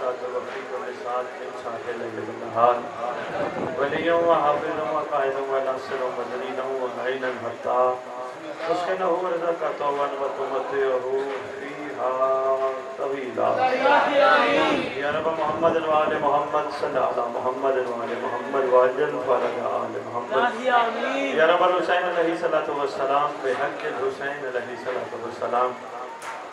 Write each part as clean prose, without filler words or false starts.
الكاتب وفي كل ساعة ساعة الليل والنهار وليا وحافظا وقائدا وناصرا ومدليلا ومعينا حتى تسكنه رزقك وتمتعه فيها طويلا يا رب محمد وآل محمد صل على محمد وآل محمد وعجل فرج آل محمد يا رب الحسين علیہ الصلوۃ والسلام بحق الحسين علیہ الصلوۃ والسلام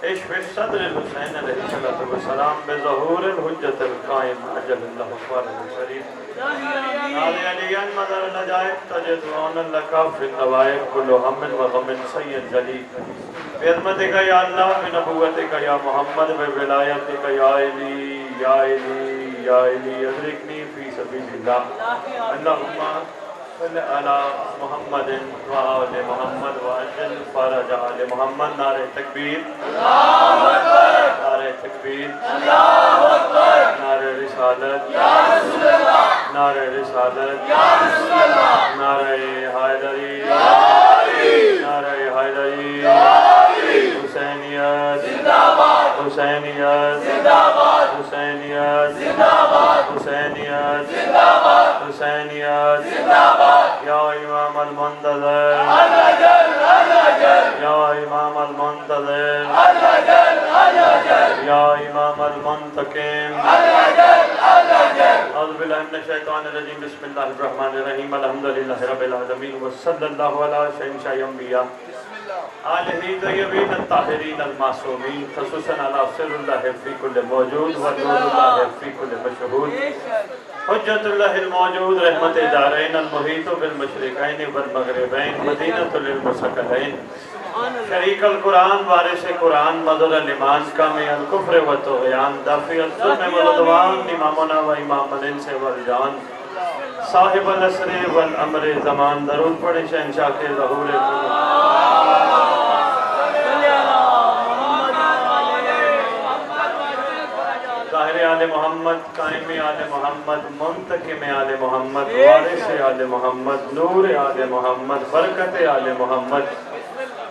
اشف صدر الحسين علیہ الصلوۃ والسلام بظهور الحجة القائم عجل الله فرج الشريف نادي عليا مدر النجائب تجد عونا لك في النوائب كل هم وغم سيد جليل بعظمتك يا الله بنبوتك يا محمد بولایتك يا علی یا علی یا علی ادرکنی فی سبیل اللہ اللہم صل علی محمد وآل محمد وعجل فرج آل محمد نعرہ تکبیر نعرہ تکبیر نعرہ رسالت نعرہ رسالت نعرہ حیدری نعرہ حیدری حسینیت حسینیت حسینیت حسینیت حسینیت یا امام المنتظر یا امام المنتظر یا امام المنتقم اعوذ باللہ من الشیطان الرجیم بسم اللہ الرحمن الرحیم الحمدللہ رب العالمین وصلی اللہ علی شہنشاہ انبیاء آلہ طیبین الطاہرین المعصومین خصوصاً علی سر اللہ فی کل موجود و نور اللہ فی کل مشہود حجت اللہ الموجود رحمت دارین المحیط بالمشرقین والمغربین مدینۃ للمسکلین شریک القرآن وارث قرآن مظہر الایمان کامی الکفر و طغیان دافع الظلم والعدوان امامنا و امام الانس والجان صاحب العصر والامر زمان درود پڑھیں شہنشاہ کے ظہور ظاہر آل محمد قائم آل محمد منتقم آل محمد وارث آل محمد نور آل محمد برکت آل محمد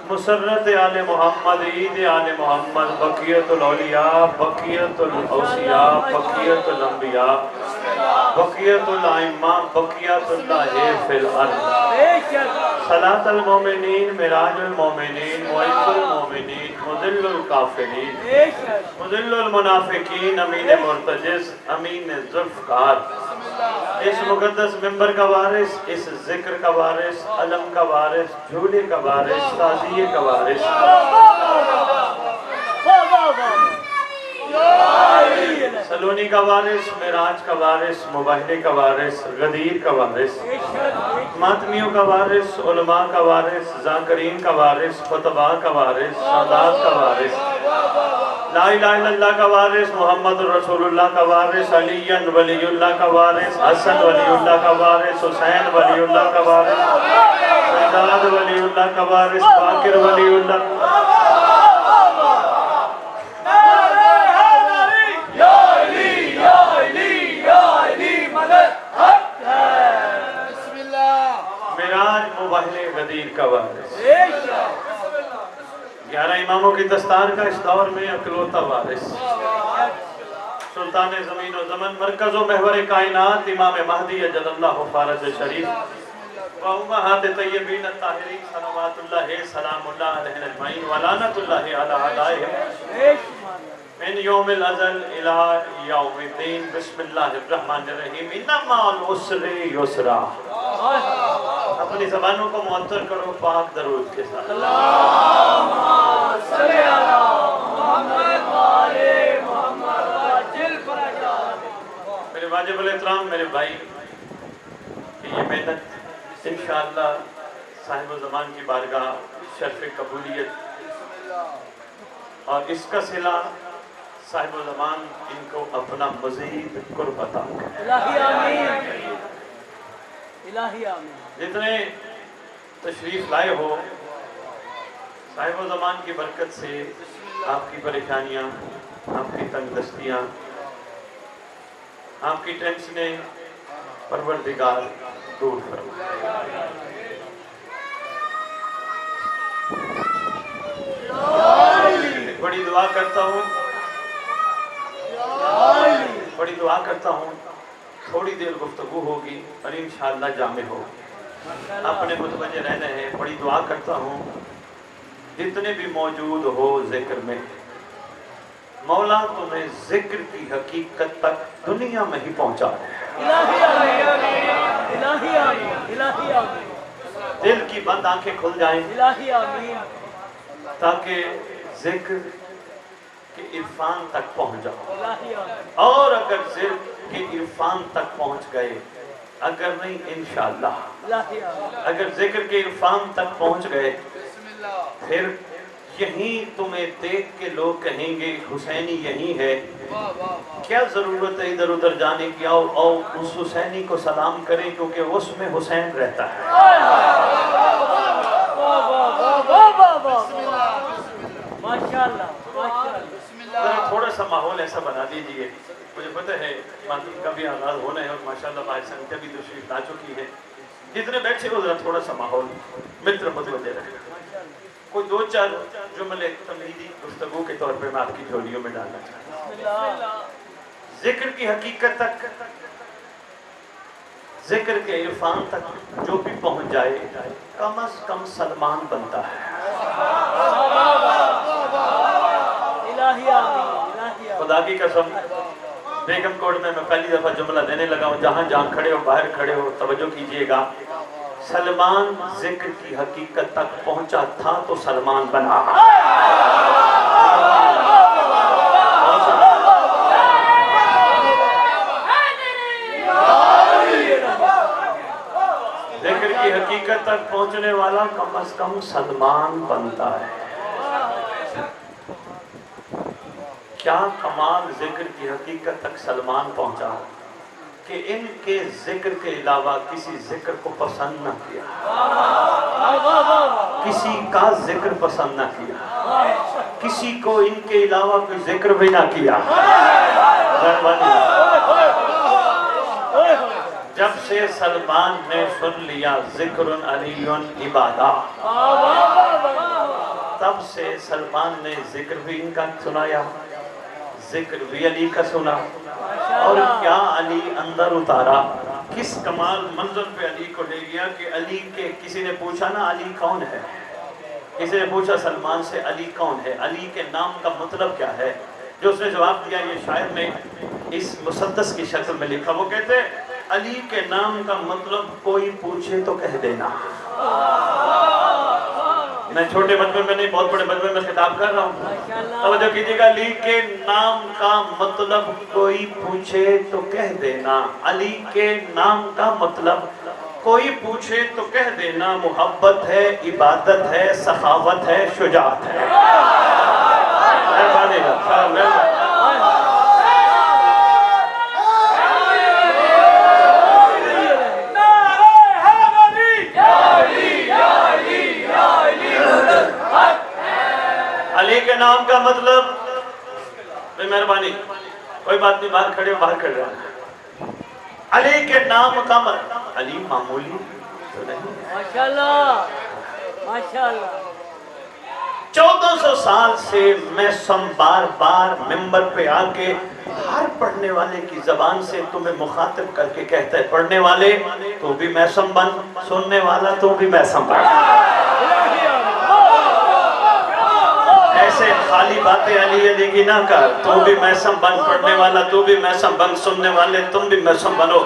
مسرت آل محمد عید آل محمد بقیت الاولیاء بقیت الاوصیاء بقیت الانبیاء بقیت الائمہ بقیت اللہ فی الارض صلاة المومنین مراج المومنین معز المومنین مذل الکافرین مذل المنافقین امین مرتجز امین ذوالفقار اس مقدس ممبر کا وارث اس ذکر کا وارث علم کا وارث جھولے کا وارث تعزیے کا وارث سلونی کا وارث معراج کا وارث مباہلے کا وارث غدیر کا وارث ماتمیوں کا وارث علماء کا وارث ذاکرین کا وارث خطباء کا وارث سادات کا وارث لا الہ الا اللہ کا وارث محمد رسول اللہ کا وارث علی ولی اللہ کا وارث حسن ولی اللہ کا وارث حسین ولی اللہ کا وارث سیداد ولی اللہ کا وارث باقر ولی اللہ غدیر کا وارث 11 اماموں کی دستار کا اس دور میں اکلوتا وارث سلطان زمین و زمن مرکز و محور کائنات امام مہدی اجل اللہ فارج شریف و امہات طیبین الطاہرین صلوات اللہ سلام اللہ علیہ اجمعین ولعنت اللہ علی اعدائہم من یوم الازل الى یوم الدین بسم اللہ الرحمن الرحیم انما العسر یسرا اپنی زبانوں کو معطر کرو پاک درود کے ساتھ اللہم صلی علی محمد وآل محمد وعجل فرجہ میرے واجب الاحترام میرے بھائی کہ یہ محنت انشاءاللہ صاحب زمان کی بارگاہ شرف قبولیت اور اس کا صلہ صاحب زمان ان کو اپنا مزید قرب عطا الہی آمین الہی آمین جتنے تشریف لائے ہو صاحب زمان کی برکت سے آپ کی پریشانیاں آپ کی تنگ دستیاں آپ کی ٹینشنیں پروردگار دور فرما بڑی دعا کرتا ہوں बड़ी दुआ करता हूँ, थोड़ी देर गुफ्तगू होगी और इंशाअल्लाह जामे होगी। अपने मुतवज्जे रहने हैं। बड़ी दुआ करता हूँ जितने भी मौजूद हो जिक्र में, मौला तुम्हें जिक्र की हकीकत तक दुनिया में ही पहुँचा दे। दिल की बंद आंखें खुल जाएं ताकि जिक्र के इरफान तक पहुँच जाओ। और अगर जिक्र के इरफान तक पहुँच गए, अगर नहीं इंशाअल्लाह, अगर जिक्र के इरफान तक पहुँच गए, फिर यहीं तुम्हें देख के लोग कहेंगे हुसैनी यहीं है, क्या जरूरत है इधर उधर जाने की, आओ आओ उस हुसैनी को सलाम करें क्योंकि उसमें हुसैन रहता है। थोड़ा सा माहौल ऐसा बना दीजिए। मुझे पता है मातम का भी आगाज होना है और माशाल्लाह भाई संख्या भी तशरीफ ला चुकी है। जितने बैठे हो जरा थोड़ा सा माहौल मित्र मुतवज्जे रखें। कोई दो चार जुमले तमहीदी गुफ्तगू के तौर पे मैं आपकी झोलियों में डालना चाहता हूँ। जिक्र की हकीकत तक, जिक्र के इरफान तक जो भी पहुंच जाए, कम से कम सलमान बनता है। खुदा की कसम, बेगम कोट में मैं पहली दफा जुमला देने लगा हूँ। जहाँ जहाँ खड़े हो, बाहर खड़े हो, तवज्जो कीजिएगा। सलमान जिक्र की हकीकत तक पहुंचा था तो सलमान बना। जिक्र की हकीकत तक पहुंचने वाला कम से कम सलमान बनता है। क्या कमाल जिक्र की हकीकत तक सलमान पहुंचा कि इनके जिक्र के अलावा किसी जिक्र को पसंद न किया, किसी का जिक्र पसंद न किया, किसी को इनके अलावा कोई जिक्र भी ना किया। जब से सलमान ने सुन लिया जिक्रुन अलीयुन इबादा, तब से सलमान ने जिक्र भी इनका सुनाया, जिक्र भी अली का सुना। और क्या अली अंदर उतारा, किस कमाल मंजर पे अली को ले गया कि अली के, किसी ने पूछा ना अली कौन है, किसी ने पूछा सलमान से अली कौन है, अली के नाम का मतलब क्या है, जो उसने जवाब दिया ये शायर ने इस मुसद्दस की शक्ल में लिखा। वो कहते अली के नाम का मतलब कोई पूछे तो कह देना। मैं छोटे बचपन में नहीं, बहुत बड़े बचपन में खिताब कर रहा हूँ। तवज्जो कीजिएगा, अली के नाम का मतलब कोई पूछे तो कह देना। अली के नाम का मतलब कोई पूछे तो कह देना। मोहब्बत है, इबादत है, सखावत है, शुजाअत है। अली के नाम का मतलब, मेहरबानी कोई बात नहीं, बाहर खड़े हो, बाहर खड़े रहो। अली के नाम का मतलब, अली मामूली तो नहीं। माशाल्लाह माशाल्लाह। 1400 साल से मैं बार बार मिंबर पे आके हर पढ़ने वाले की जबान से तुम्हें मुखातिब करके कहता है, पढ़ने वाले तो भी मैसम बन, सुनने वाला तो भी मैसम बन। ऐसे खाली बातें अली अली की ना कर, तू भी मैसम बन, पढ़ने वाला तू भी मैसम बन, सुनने वाले तुम भी मैसम बनो।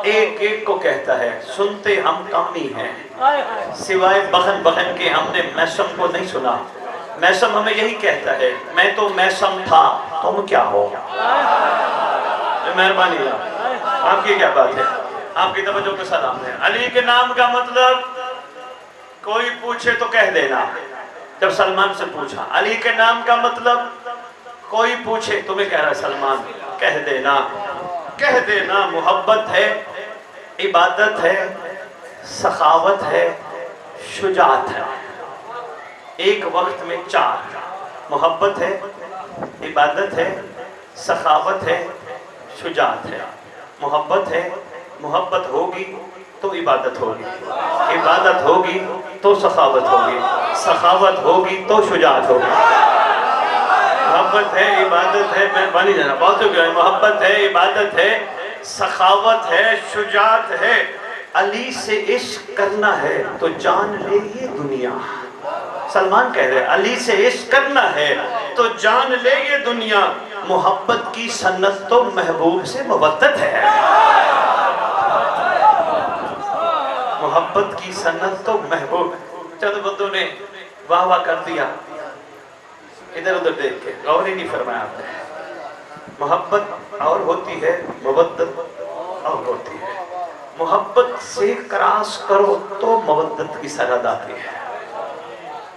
एक एक को कहता है, सुनते हम कम ही हैं, सिवाय बहन बहन के हमने मैसम को नहीं सुना। मैसम हमें यही कहता है, मैं तो मैसम था, तुम क्या हो। मेहरबानी आपकी क्या बात है, आपकी तवज्जो को सलाम है। अली के नाम का मतलब कोई पूछे तो कह देना। जब सलमान से पूछा अली के नाम का मतलब कोई पूछे, तुम्हें कह रहा है सलमान, कह देना, कह देना। मोहब्बत है, इबादत है, सखावत है, शुजाअत है। एक वक्त में चार, मोहब्बत है, इबादत है, सखावत है, शुजाअत है। मोहब्बत है, मोहब्बत होगी तो इबादत होगी, इबादत होगी तो सखावत होगी, सखावत होगी तो शुजाअत होगी। मोहब्बत है, इबादत है, मेहरबानी जाना बहुत हो गया, मोहब्बत है, इबादत है, सखावत है, शुजात है। अली से इश्क करना है तो जान ले ये दुनिया। सलमान कह रहे अली से इश्क करना है तो जान ले ये दुनिया। मोहब्बत की सन्नत तो महबूब से मवद्दत है। मोहब्बत की सन्नत तो महबूब। चंद बंदों ने वाह वाह कर दिया, इधर उधर देख के गौर ही नहीं फरमाया आपने। मोहब्बत और होती है, मवद्दत और होती है। मोहब्बत से क्रॉस करो तो मवद्दत की सरहद आती है।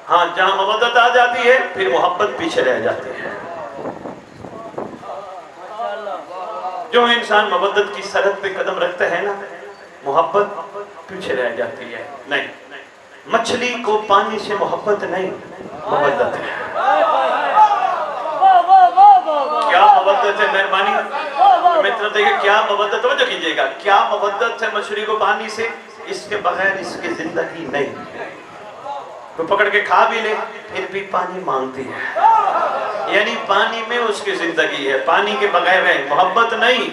हाँ, जहां मवद्दत आ जाती है फिर मोहब्बत पीछे रह जाती है। जो इंसान मवद्दत की सरहद पे कदम रखता है ना, मोहब्बत पीछे रह जाती है। नहीं, मछली को पानी से मोहब्बत नहीं, मवद्दत है। क्या मवद्दत है? मेहरबानी मित्र देखिए, क्या मवद्दत, तवज्जो कीजिएगा, क्या मवद्दत है मछली को पानी से? इसके बगैर इसकी जिंदगी नहीं। तो पकड़ के खा भी ले फिर भी पानी मांगती है, यानी पानी में उसकी जिंदगी है, पानी के बगैर है। मोहब्बत नहीं,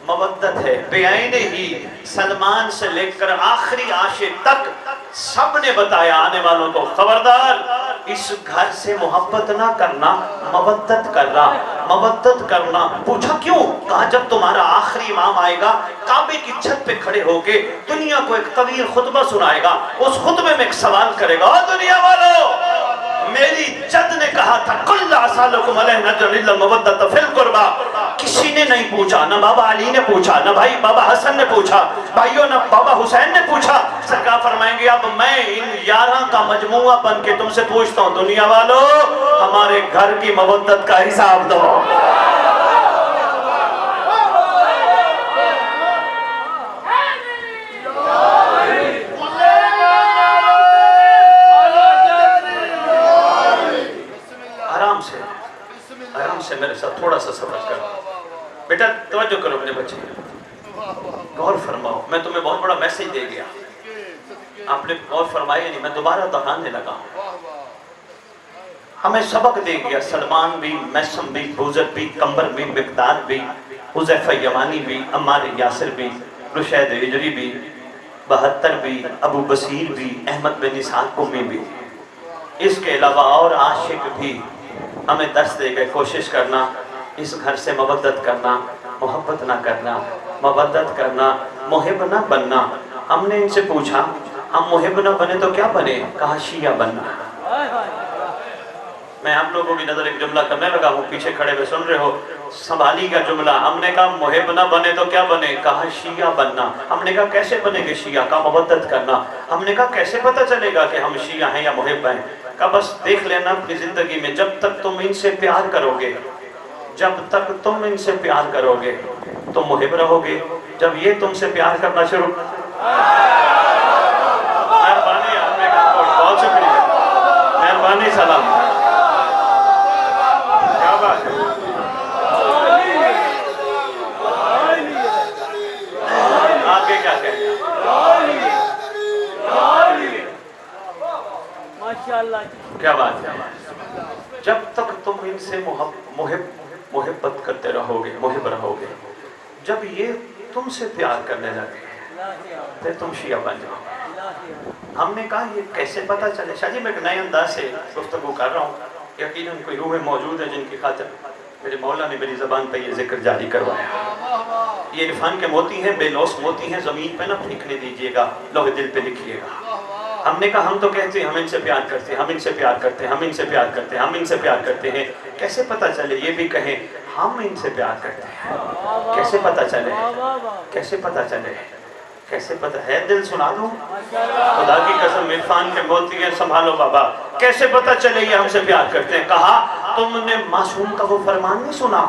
मवद्दत है। बेआईने ही सलमान से लेकर आखिरी आशिक तक सब ने बताया आने वालों को, खबरदार इस घर से मोहब्बत ना करना, मवद्दत करना, मवद्दत करना। पूछा क्यों? कहा जब तुम्हारा आखिरी इमाम आएगा, काबे की छत पे खड़े होके दुनिया को एक तवील खुतबा सुनाएगा, उस खुतबे में एक सवाल करेगा, ओ दुनिया वालों, मेरी जद ने कहा था कुल्ला सालुकुम अलैहि नजर इल्ला मवद्दत फिल कुर्बा। किसी ने नहीं पूछा, ना बाबा अली ने पूछा, ना भाई बाबा हसन ने पूछा, भाइयों ना बाबा हुसैन ने पूछा। सरकार फरमाएंगे अब मैं इन 11 का मजमुआ बन के तुमसे पूछता हूँ, दुनिया वालों हमारे घर की मवद्दत का हिसाब दो। आराम से मेरे साथ थोड़ा सा सफर करो। बेटा तवज्जो करो मेरे बच्चे, गौर फरमाओ। मैं तुम्हें बहुत बड़ा मैसेज दे गया, आपने गौर फरमाया नहीं, मैं दोबारा दोहराने लगा। हमें सबक दे गया सलमान भी, मैसम भी, बुज़र भी, कंबर भी, मिक़दार भी, हुज़ैफ़ा यमानी भी, अम्मार यासिर भी, रुशैद हिजरी भी, 72 भी, अबू बसीर भी, अहमद बिन इसहाक़ कुमी भी, इसके अलावा और आशिक भी हमें दर्स दे गए। कोशिश करना इस घर से मवद्दत करना, मोहब्बत ना करना, मवद्दत करना, मुहिब ना बनना। हमने इनसे पूछा हम मुहिब ना बने तो क्या बने? कहा शिया बनना। मैं आप लोगों की नजर एक जुमला करने लगा हूँ, पीछे खड़े हुए सुन रहे हो, संभाली का जुमला। हमने कहा मुहिब ना बने तो क्या बने? कहा शिया बनना। हमने कहा कैसे बनेंगे शिया? का मवद्दत करना। हमने कहा कैसे पता चलेगा कि हम शिया हैं या मुहिब हैं? का बस देख लेना अपनी जिंदगी में, जब तक तुम इनसे प्यार करोगे, जब तक तुम इनसे प्यार करोगे तो मुहिब रहोगे। जब ये तुमसे प्यार करना शुरू, मेहरबानी, आपने कहा बहुत शुक्रिया, मेहरबानी, सलाम, क्या बात है। आगे क्या कहें? क्या बात है। जब तक तुम इनसे मोहब्बत करते रहोगे, मुहिब रहोगे, जब ये तुमसे प्यार करने लगे फिर तुम शिया बन जाओगे। हमने कहा ये कैसे पता चले? शाह जी मैं एक नए अंदाज से गुफ्तगू कर रहा हूँ, यकीनन कोई रूहें मौजूद है जिनकी खातिर मेरे मौला ने मेरी ज़बान पर ये जिक्र जारी करवाया। ये इरफान के मोती हैं, बेलौस मोती हैं, ज़मीन पे ना फेंकने दीजिएगा, लोहे दिल पे लिखिएगा। हमने कहा हम तो कहते हैं हम इनसे प्यार करते हैं, हम इनसे प्यार करते हैं, हम इनसे प्यार करते हैं, हम इनसे प्यार करते हैं। कैसे पता चले? ये भी कहें हम इनसे प्यार करते हैं। कैसे पता चले? कैसे पता चले? कैसे पता है? दिल सुना दूं? खुदा की कसम इरफान के मोती हैं, संभालो बाबा। कैसे पता चले ये हमसे प्यार करते हैं? कहा तुमने मासूम का वो फरमान नहीं सुना,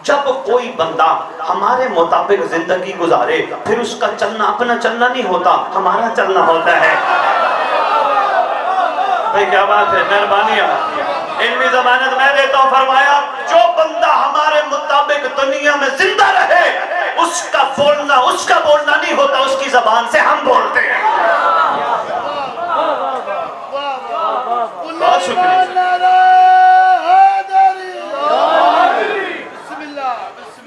जब कोई बंदा हमारे मुताबिक जिंदगी गुजारे फिर उसका चलना अपना चलना नहीं होता, हमारा चलना होता है। भाई क्या बात है, मेहरबानी इनकी जमानत मैं देता हूँ। फरमाया जो बंदा हमारे मुताबिक दुनिया में जिंदा रहे उसका बोलना नहीं होता, उसकी जबान से हम बोलते हैं। बहुत शुक्रिया।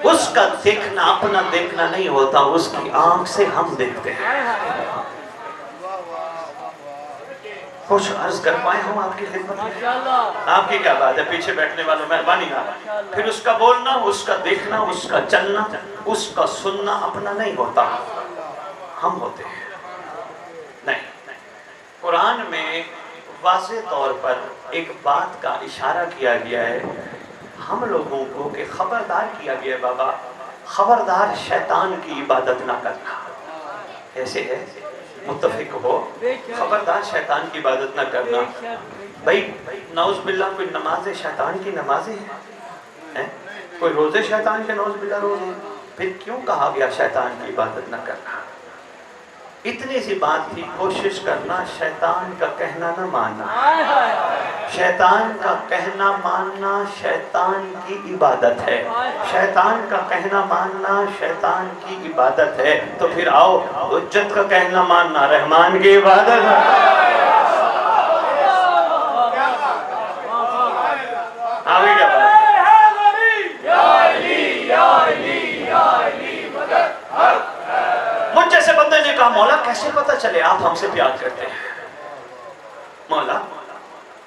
उसका देखना अपना देखना नहीं होता, उसकी आंख से हम देखते हैं। कुछ अर्ज कर पाए हम आपकी खिदमत में? आपकी क्या बात है, पीछे बैठने वालों, मेहरबानी ना। फिर उसका बोलना, उसका देखना, उसका चलना, उसका सुनना अपना नहीं होता, हम होते हैं। नहीं, कुरान में वाज़े तौर पर एक बात का इशारा किया गया है हम लोगों को, कि खबरदार किया गया है बाबा, खबरदार शैतान की इबादत ना करना। ऐसे है, मुत्तफिक हो, खबरदार शैतान की इबादत ना करना। भाई नौज बिल्ला कोई नमाज़ शैतान की नमाज़ें हैं, कोई रोज़े शैतान के नौज बिल्ला रोज़े, फिर क्यों कहा गया शैतान की इबादत ना करना? इतनी सी बात थी, कोशिश करना शैतान का कहना ना मानना। शैतान का कहना मानना शैतान की इबादत है, शैतान का कहना मानना शैतान की इबादत है। तो फिर आओ, हुज्जत का कहना मानना रहमान की इबादत है। आगे क्या बात? मुझ जैसे बंदे ने कहा, मौला कैसे पता चले आप हमसे प्यार करते हैं? मौला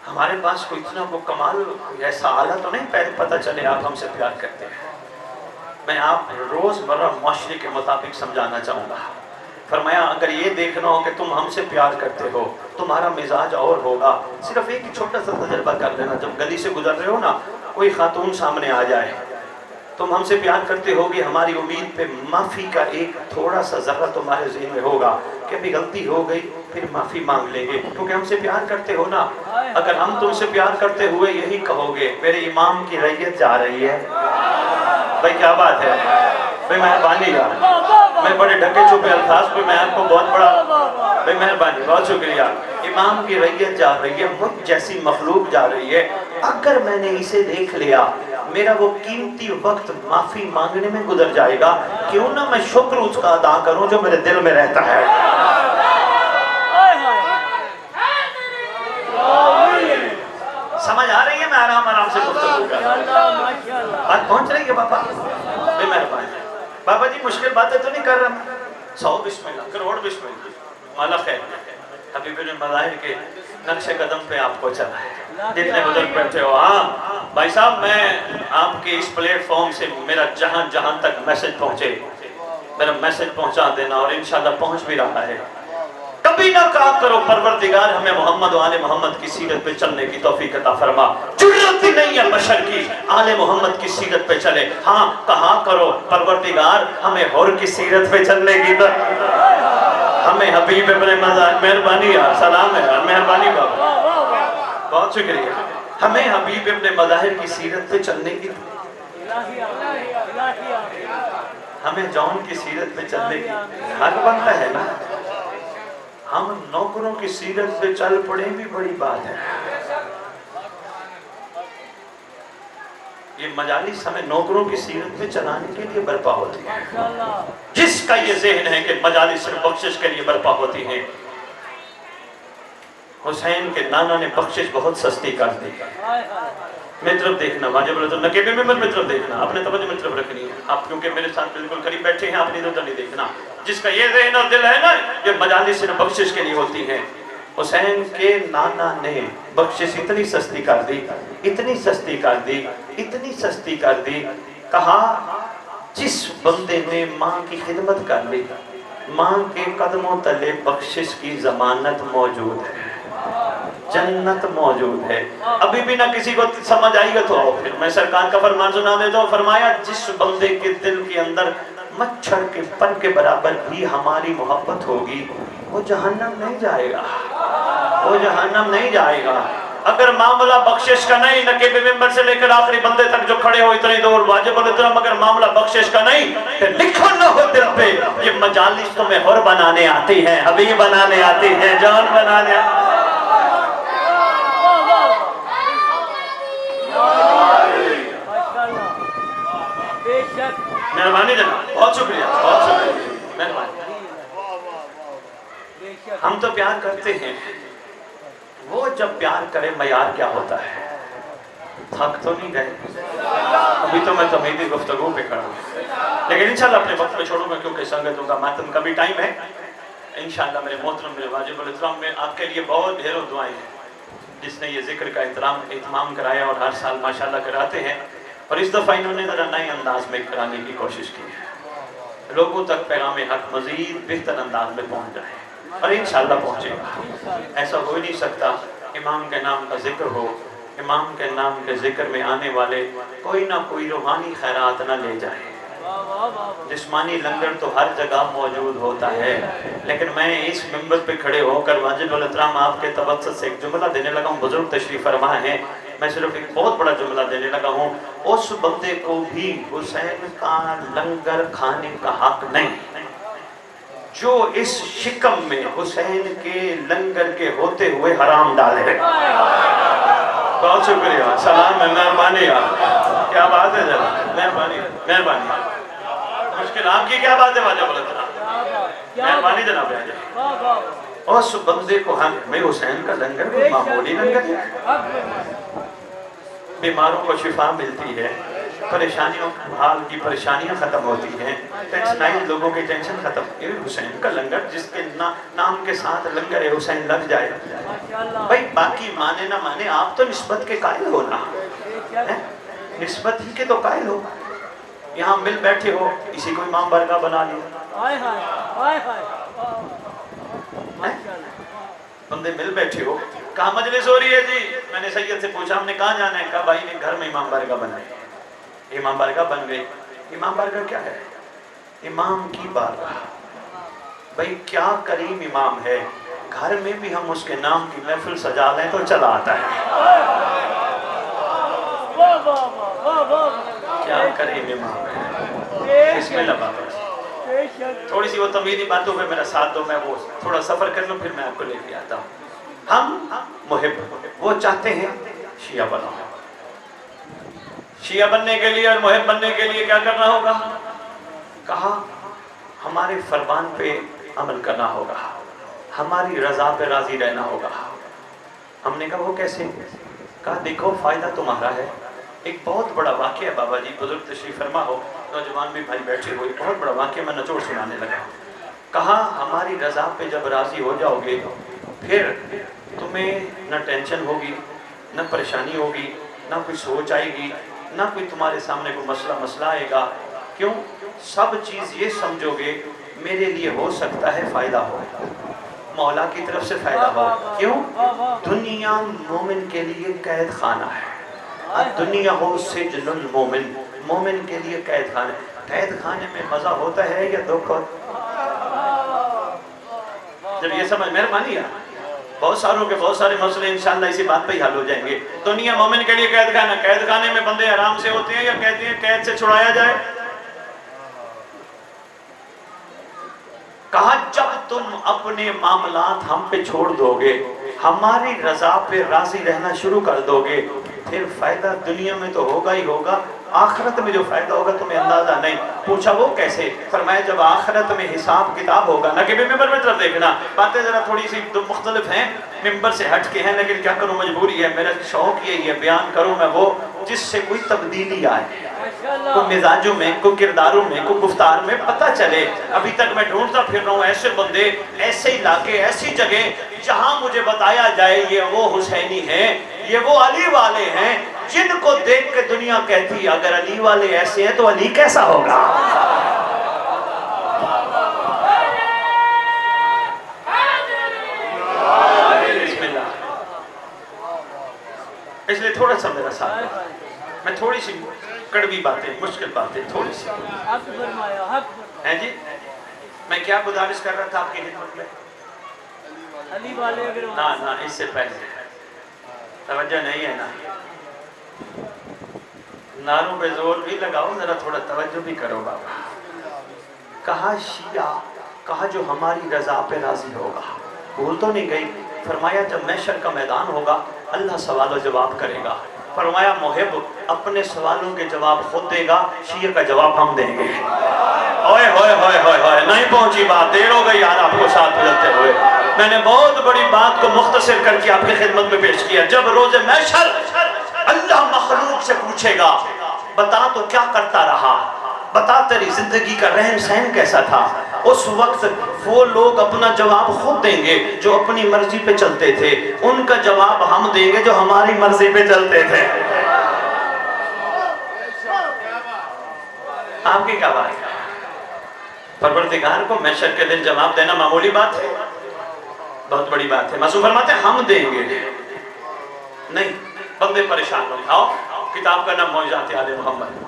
हमारे पास कोई इतना वो कमाल ऐसा आला तो नहीं पहले पता चले आप हमसे प्यार करते हैं। मैं आप रोजमर्रा माशरे के मुताबिक समझाना चाहूँगा। फरमाया अगर ये देखना हो कि तुम हमसे प्यार करते हो, तुम्हारा मिजाज और होगा, सिर्फ एक ही छोटा सा तजर्बा कर लेना। जब गली से गुजर रहे हो ना, कोई खातून सामने आ जाए, तुम हमसे प्यार करते होगे, हमारी उम्मीद पे माफ़ी का एक थोड़ा सा ज़र्रा तुम्हारे ज़हन में होगा कि अभी गलती हो गई, फिर माफ़ी मांग लेंगे, क्योंकि हमसे प्यार करते हो ना। अगर हम तुमसे प्यार करते हुए यही कहोगे मेरे इमाम की रैयत जा रही है, भाई क्या बात है, भाई मेहरबानी यार, मैं बड़े ढके छुपे अल्फाज पे मैं आपको बहुत बड़ा, भाई मेहरबानी, बहुत शुक्रिया। इमाम की रैयत जा रही है, मुझ जैसी मखलूक जा रही है, अगर मैंने इसे देख लिया, मेरा वो कीमती वक्त माफी मांगने में गुजर जाएगा, क्यों ना मैं शुक्र उसका अदा करूं जो मेरे दिल में रहता है। समझ आ रही है? मैं आराम आराम से गुफ्तगू कर रहा हूं, बात पहुंच रही है बाबा? मेहरबानी बाबा जी, मुश्किल बातें तो नहीं कर रहा मैं। 100 बिस्मिल्लाह, करोड़ बिस्मिल्लाह, माला खैर। हबीब ने मज़ाहिर के नक्शे कदम पे आपको चला है, जितने बुजुर्ग बैठे हो। हाँ भाई साहब, मैं आपके इस प्लेटफॉर्म से मेरा जहां जहां तक मैसेज पहुंचे, मेरा मैसेज पहुंचा देना, और इंशाल्लाह पहुंच भी रहा है। कभी ना कहा करो परवरदिगार हमें मोहम्मद व आले मोहम्मद की सीरत पे चलने की तौफीक अता फरमा। जरूरत ही नहीं है बशर की आले मोहम्मद की सीरत पे चले। हाँ कहा करो परवरदिगार हमें हुर की सीरत पे चलने की, तो हमें हबीब अपने मज़ार, मेहरबानी यार, सलाम है यार, मेहरबानी बाबा, बहुत शुक्रिया। हमें हबीब अपने मज़ाहिर की सीरत पे चलने की, हमें जौन की सीरत पे चलने की हक बनता है ना। हम नौकरों की सीरत पे चल पड़े भी बड़ी बात है। ये मजालिस हमें नौकरों की सीरत पे चलाने के लिए बर्पा होती है। जिसका ये ज़हन है कि मजालिस सिर्फ बख्शिश के लिए बर्पा होती है, हुसैन के नाना ने बख्शिश बहुत सस्ती कर दी। मेरी तरफ देखना, वाजिब तो नकेबे में मेरी तरफ देखना, अपने तवज्जो मेरी तरफ रखनी है आप, क्योंकि मेरे साथ बिल्कुल करीब बैठे हैं, आपने इधर नहीं देखना। जिसका ये ज़हन और दिल है ना, ये मजालिस सिर्फ बख्शिश के लिए होती हैं। हुसैन के नाना ने बख्शिश इतनी सस्ती कर दी, इतनी सस्ती कर दी, इतनी सस्ती कर दी, कहा जिस बंदे ने माँ की खिदमत कर ली, माँ के कदमों तले बख्शिश की जमानत मौजूद है, जन्नत मौजूद है। अभी भी ना किसी को समझ आएगा तो आओ फिर मैं सरकार का फरमान सुना देता हूँ। फरमाया जिस बंदे के दिल के अंदर मच्छर के पर के बराबर भी हमारी मोहब्बत होगी, वो जहन्नम नहीं जाएगा, वो जहन्नम नहीं जाएगा। अगर मामला बख्शिश का नहीं, नकेबे मेंबर से लेकर आखिरी बंदे तक जो खड़े हो इतनी दूर वाजिब अलैहिस्सलाम, अगर मामला बख्शिश का नहीं, फिर लिखो ना हो दिल पे, ये मजालिस तुम्हें हुर बनाने आती है, हबीब बनाने आती है, जान बनाने आती है। मेहरबानी जनाब, बहुत शुक्रिया, बहुत शुक्रिया, मेहरबानी। हम तो प्यार करते हैं, वो जब प्यार करे मयार क्या होता है। थक तो नहीं गए? अभी तो मैं तमीदी गुफ्तगू पे खड़ा हूँ, लेकिन इंशाल्लाह अपने वक्त में छोड़ूंगा क्योंकि संगतों का मातम का भी टाइम है। इंशाल्लाह मेरे मोहतरम मेरे वाजिबुल इहतराम में आपके लिए बहुत ढेरों दुआएं हैं, जिसने ये जिक्र का इत्माम कराया और हर साल माशाल्लाह कराते हैं, और इस दफ़ा इन्होंने ज़रा नए अंदाज में कराने की कोशिश की है, लोगों तक पैगाम हक मज़ीद बेहतर अंदाज में पहुँच जाए, और इंशाल्लाह पहुँचेगा। ऐसा हो ही नहीं सकता इमाम के नाम का जिक्र हो, इमाम के नाम के जिक्र में आने वाले कोई ना कोई रूहानी खैरात ना ले जाए। जिस्मानी लंगर तो हर जगह मौजूद होता है, लेकिन मैं इस मिंबर पे खड़े होकर वाजिबुल इहतराम आपके तवज्जुह से एक जुमला देने लगा हूँ। बुजुर्ग तशरीफ फरमा है, मैं सिर्फ एक बहुत बड़ा जुमला देने लगा हूँ। उस बंदे को भी हुसैन का लंगर खाने का हक नहीं जो इस शिकम में हुसैन के लंगर के होते हुए हराम डाले। बहुत शुक्रिया, सलाम है, मेहरबानी यार, क्या बात है, जरा मेहरबानी मेहरबानी। मुश्किल आपकी क्या बात है वाजिबुल इहतराम, मेहरबानी जनाब। उस बंदे को हमें हुसैन का लंगर कोई मामूली लंगर है। बीमारों को शिफा मिलती है, परेशानियों हाल की परेशानियां खत्म होती हैं, टेंशनाइज लोगों की टेंशन खत्म। ये हुसैन का लंगर जिसके नाम के साथ लंगर है हुसैन लग जाए भाई, बाकी माने ना माने आप तो निस्बत के कायल हो ना, निस्बत ही के तो कायल हो। यहाँ मिल बैठे हो, इसी को इमाम बारगाह बना लिया। बंदे मिल बैठे हो, कहाँ मजलिस हो रही है जी? मैंने सैयद से पूछा हमने कहाँ जाना है? कहा भाई ने घर में इमाम बारगाह बनाई। इमाम बारगाह बन गई। इमाम बारगाह क्या है? इमाम की बारगाह। भाई क्या करीम इमाम है, घर में भी हम उसके नाम की महफिल सजा लें तो चला आता है। क्या करीम इमाम है। बिस्मिल्लाह बाबा, थोड़ी सी वो तमीदी बातों पे मेरा साथ दो, मैं वो थोड़ा सफर कर लूं, फिर मैं आपको लेके आता हूँ। हम मुहिब, वो चाहते हैं शिया बनो। शिया बनने के लिए और मुहिब बनने के लिए क्या करना होगा? कहा हमारे फरमान पे अमल करना होगा, हमारी रजा पे राजी रहना होगा। हमने कहा वो कैसे? कहा देखो फायदा तुम्हारा है। एक बहुत बड़ा वाक़या बाबा जी, बुजुर्ग तशरीफ फरमा हो, नौजवान भी भाई बैठे हुए, बहुत बड़ा वाक़या मैं नचोड़ सुनाने लगा। कहा हमारी रजा पे जब राजी हो जाओगे फिर तुम्हें न टेंशन होगी, न परेशानी होगी, न कोई सोच आएगी, न कोई तुम्हारे सामने कोई मसला आएगा। क्यों? सब चीज़ ये समझोगे मेरे लिए हो सकता है फ़ायदा हो, मौला की तरफ से फ़ायदा हो। क्यों? दुनिया मोमिन के लिए कैद खाना है। दुनिया हो सिजनुल मोमिन, मोमिन के लिए कैद खाना। कैद खाने में मज़ा होता है या दुख? जब ये समझ, मेहरबानी यार, बहुत सारों के बहुत सारे मसले इंशाल्लाह इसी बात पे ही हल हो जाएंगे। दुनिया मोमिन के लिए कैद खाना, कैद खाने में बंदे आराम से होते हैं या कहते हैं कैद से छुड़ाया जाए? कहा जब तुम अपने मामलात हम पे छोड़ दोगे, हमारी रजा पे राजी रहना शुरू कर दोगे, फिर फायदा दुनिया में तो होगा ही होगा, आखिरत में जो फायदा होगा तुम्हें अंदाजा नहीं। पूछा वो कैसे? फरमाया जब आखिरत में हिसाब किताब होगा ना। कि मिंबर में तरफ देखना, बातें जरा थोड़ी सी मुख्तलिफ हैं, मिंबर से हट के हैं, लेकिन क्या करूं मजबूरी है, मेरा शौक यही है बयान करूं मैं वो जिससे कोई तब्दीली आए, को मिजाजों में, को किरदारों में, को गुफ्तार में पता चले। अभी तक मैं ढूंढता फिर रहा हूँ ऐसे बंदे, ऐसे इलाके, ऐसी जगह जहां मुझे बताया जाए ये वो हुसैनी हैं, ये वो अली वाले हैं जिनको देख के दुनिया कहती अगर अली वाले ऐसे हैं तो अली कैसा होगा। इसलिए थोड़ा सा मेरा साथ, मैं थोड़ी सी कड़वी बातें, मुश्किल बातें थोड़ी सी हैं जी। मैं क्या गुजारिश कर रहा था आपकी खिदमत में? अली वाले ना ना, इससे पहले तवज्जो नहीं है ना, नारों पे जोर भी लगाओ, जरा थोड़ा तवज्जो भी करो बाबा। कहा शिया, कहा जो हमारी रजा पे राजी होगा। भूल तो नहीं गई। फरमाया जब महशर का मैदान होगा अल्लाह सवाल और जवाब करेगा। फरमाया मुहिब अपने सवालों के जवाब खुद देगा, शिया का जवाब हम देंगे। ओए होए होए होए होए, नहीं पहुंची बात, देर हो गई यार आपको साथ मिलते हुए। मैंने बहुत बड़ी बात को मुख्तसर करके आपकी खिदमत में पेश किया। जब रोज़े महशर अल्लाह मखलूक से पूछेगा बता तो क्या करता रहा, बता तेरी जिंदगी का रहन सहन कैसा था। उस वक्त वो लोग अपना जवाब खुद देंगे जो अपनी मर्जी पे चलते थे, उनका जवाब हम देंगे जो हमारी मर्जी पे चलते थे। आपकी क्या बात है? परवरदिगार को महशर के दिन जवाब देना मामूली बात है? बहुत बड़ी बात है। मासूम फरमाते हैं हम देंगे नहीं, बंदे परेशान हो। आओ, किताब का नाम मौइज़ात आले मोहम्मद।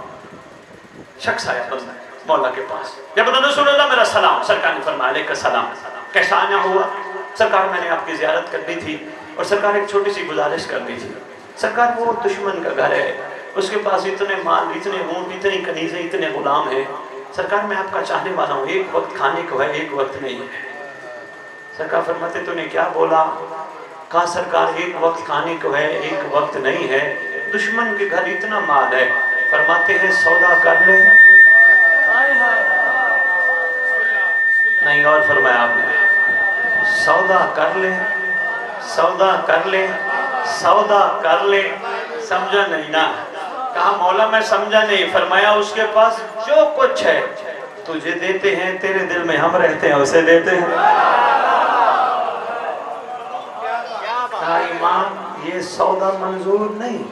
शख्स आया बंदा मौला के पास, या बता रसूलुल्लाह मेरा सलाम। सरकार ने फरमाया अलैका सलाम, कैसा आना हुआ? सरकार मैंने आपकी ज़ियारत करनी थी और सरकार एक छोटी सी गुजारिश करनी थी। सरकार वो दुश्मन का घर है, उसके पास इतने माल, इतने ऊँट, इतनी कनीज़ें, इतने गुलाम हैं। सरकार मैं आपका चाहने वाला हूँ, एक वक्त खाने को है, एक वक्त नहीं है। सरकार फरमाते तूने क्या बोला? कहा सरकार एक वक्त खाने को है, एक वक्त नहीं है, दुश्मन के घर इतना माल है। फरमाते हैं सौदा कर ले। नहीं, और फरमाया आपने सौदा कर ले, सौदा कर ले, सौदा कर ले। समझा नहीं ना? कहा मौला मैं समझा नहीं। फरमाया उसके पास जो कुछ है तुझे देते हैं, तेरे दिल में हम रहते हैं उसे देते हैं। कहा इमाम ये सौदा मंजूर नहीं।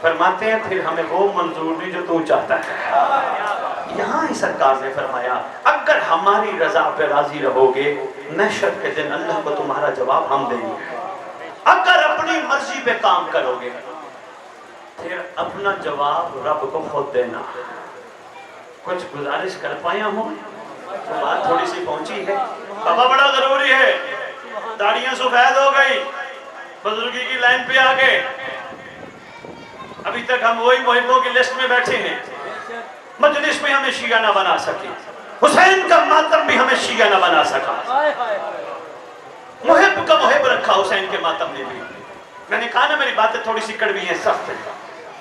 फरमाते हैं फिर हमें वो मंजूर नहीं जो तू चाहता है। यहाँ ही सरकार ने फरमाया अगर हमारी रजा पे राजी रहोगे, महशर के दिन अल्लाह को तुम्हारा जवाब हम देंगे। अगर अपनी मर्जी पे काम करोगे फिर अपना जवाब रब को खुद देना। कुछ गुजारिश कर पाया हूँ तो बात थोड़ी सी पहुंची है। बाबा बड़ा जरूरी है, दाढ़ियां सफेद हो गई, बुजुर्गी की लाइन पे आ गए, अभी तक हम वही मुहिब्बों की लिस्ट में बैठे हैं। मजलिस में हमें शिया ना बना सके, हुसैन का मातम भी हमें शिया ना बना सका। मुहिब का मुहिब रखा हुसैन के मातम ने भी। मैंने कहा ना मेरी बातें थोड़ी सी कड़वी हैं, सख्त है।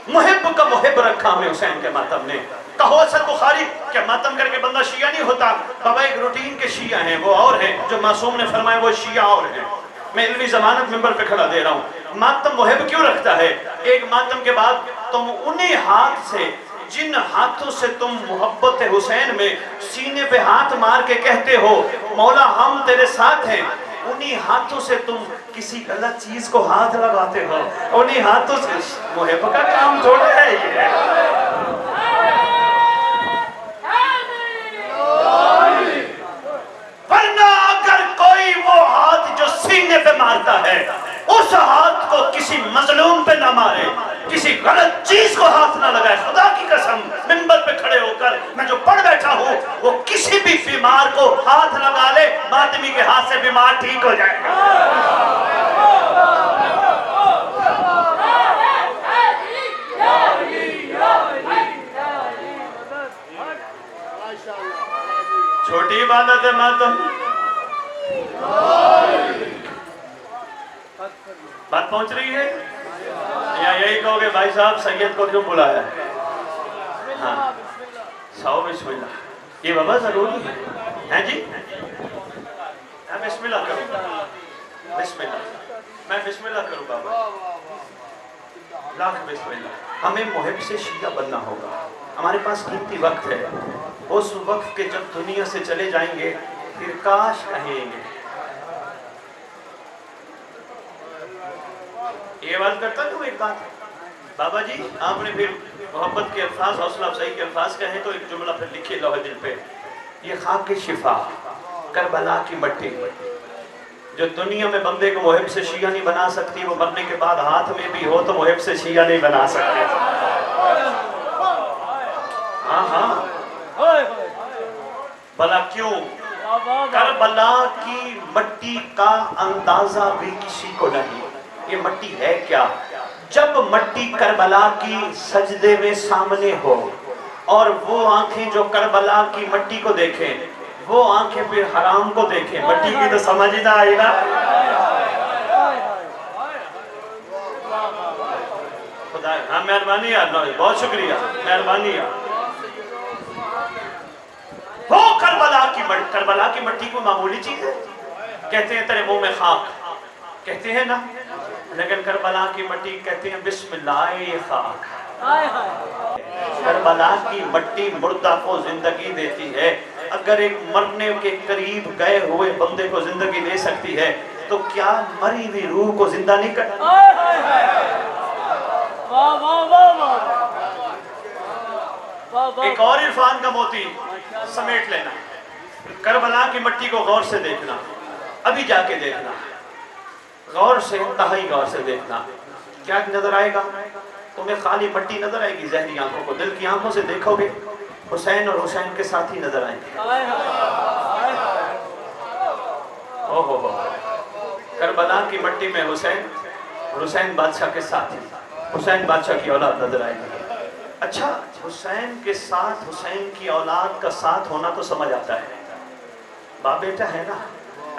मुहिब का मुहिब रखा हमें हुसैन के मातम ने। कहो असल बुखारी क्या मातम करके बंदा शिया नहीं होता? बाबा एक रूटीन के शिया हैं, वो और हैं जो मासूम ने फरमाया वो शिया और हैं। मैं इल्मी ज़मानत मिंबर पे खड़ा दे रहा हूँ। मातम मुहिब क्यों रखता है? एक मातम के बाद तुम उन्हीं हाथ से, जिन हाथों से तुम मोहब्बत हुसैन में सीने पे हाथ मार के कहते हो मौला हम तेरे साथ हैं, उन्हीं हाथों से तुम किसी गलत चीज को हाथ लगाते हो। उन्हीं हाथों से मुहिब का काम थोड़ा है ये। वरना अगर कोई वो हाथ जो सीने पे मारता है उस हाथ को किसी मजलूम पे ना मारे, किसी गलत चीज को हाथ ना लगाए, खुदा की कसम मिंबर पे खड़े होकर मैं जो पढ़ बैठा हूँ वो किसी भी बीमार को हाथ लगा ले, मातमी के हाथ से बीमार ठीक हो जाएगा। छोटी इबादत है मातम। बात पहुंच रही है या यही कहोगे भाई साहब सैयद को क्यों बुलाया? हाँ, सौ बिस्मिल्लाह ये बाबा जरूरी है जी। मैं बिस्मिल्लाह करूँ, बिस्मिल्लाह, मैं बिस्मिल्लाह करूँ बाबा, लाख बिस्मिल्लाह। हमें मुहिब से शिया बनना होगा। हमारे पास कीमती वक्त है, उस वक्त के जब दुनिया से चले जाएंगे फिर काश कहेंगे। ये बात करता हूँ एक बात, बाबा जी आपने फिर मोहब्बत के अल्फाज, हौसला अफजाई के अल्फाज कहे तो एक जुमला फिर लिखिए लोहे दिल पे। ये खाक की शिफा, करबला की मट्टी, जो दुनिया में बंदे को मुहिब से शिया नहीं बना सकती, वो मरने के बाद हाथ में भी हो तो मुहिब से शिया नहीं बना सकते। हाँ हाँ, भला क्यों? करबला की मट्टी का अंदाजा भी किसी को नहीं। ये मट्टी है क्या? जब मट्टी करबला की सजदे में सामने हो और वो आंखें जो करबला की मट्टी को देखें, वो आंखें फिर हराम को देखें, मट्टी की तो समझ ही ना आई ना। खुदा हाँ मेहरबानी यार, बहुत शुक्रिया, मेहरबानी यार। वो करबला की मट्टी को मामूली चीज है? कहते हैं तेरे मुंह में खाक, कहते हैं ना, لیکن کربلا کی مٹی کہتے ہیں بسملlah یہ خاک، کربلا کی مٹی مردہ کو زندگی دیتی ہے۔ اگر ایک مرنے کے قریب گئے ہوئے بندے کو زندگی دے سکتی ہے تو کیا مری ہوئی روح کو زندہ نہیں کرتی؟ ایک اور عرفان کا موتی سمیٹ لینا، کربلا کی مٹی کو غور سے دیکھنا، ابھی جا کے دیکھنا، غور سے، انتہائی غور سے دیکھنا، کیا نظر آئے گا؟ تمہیں خالی مٹی نظر آئے گی ظاہری آنکھوں کو، دل کی آنکھوں سے دیکھو گے حسین اور حسین کے ساتھی نظر آئیں گے۔ کربلا کی مٹی میں حسین اور حسین بادشاہ کے ساتھی، حسین بادشاہ کی اولاد نظر آئے گی۔ اچھا، حسین کے ساتھ حسین کی اولاد کا ساتھ ہونا تو سمجھ آتا ہے، باپ بیٹا ہے نا،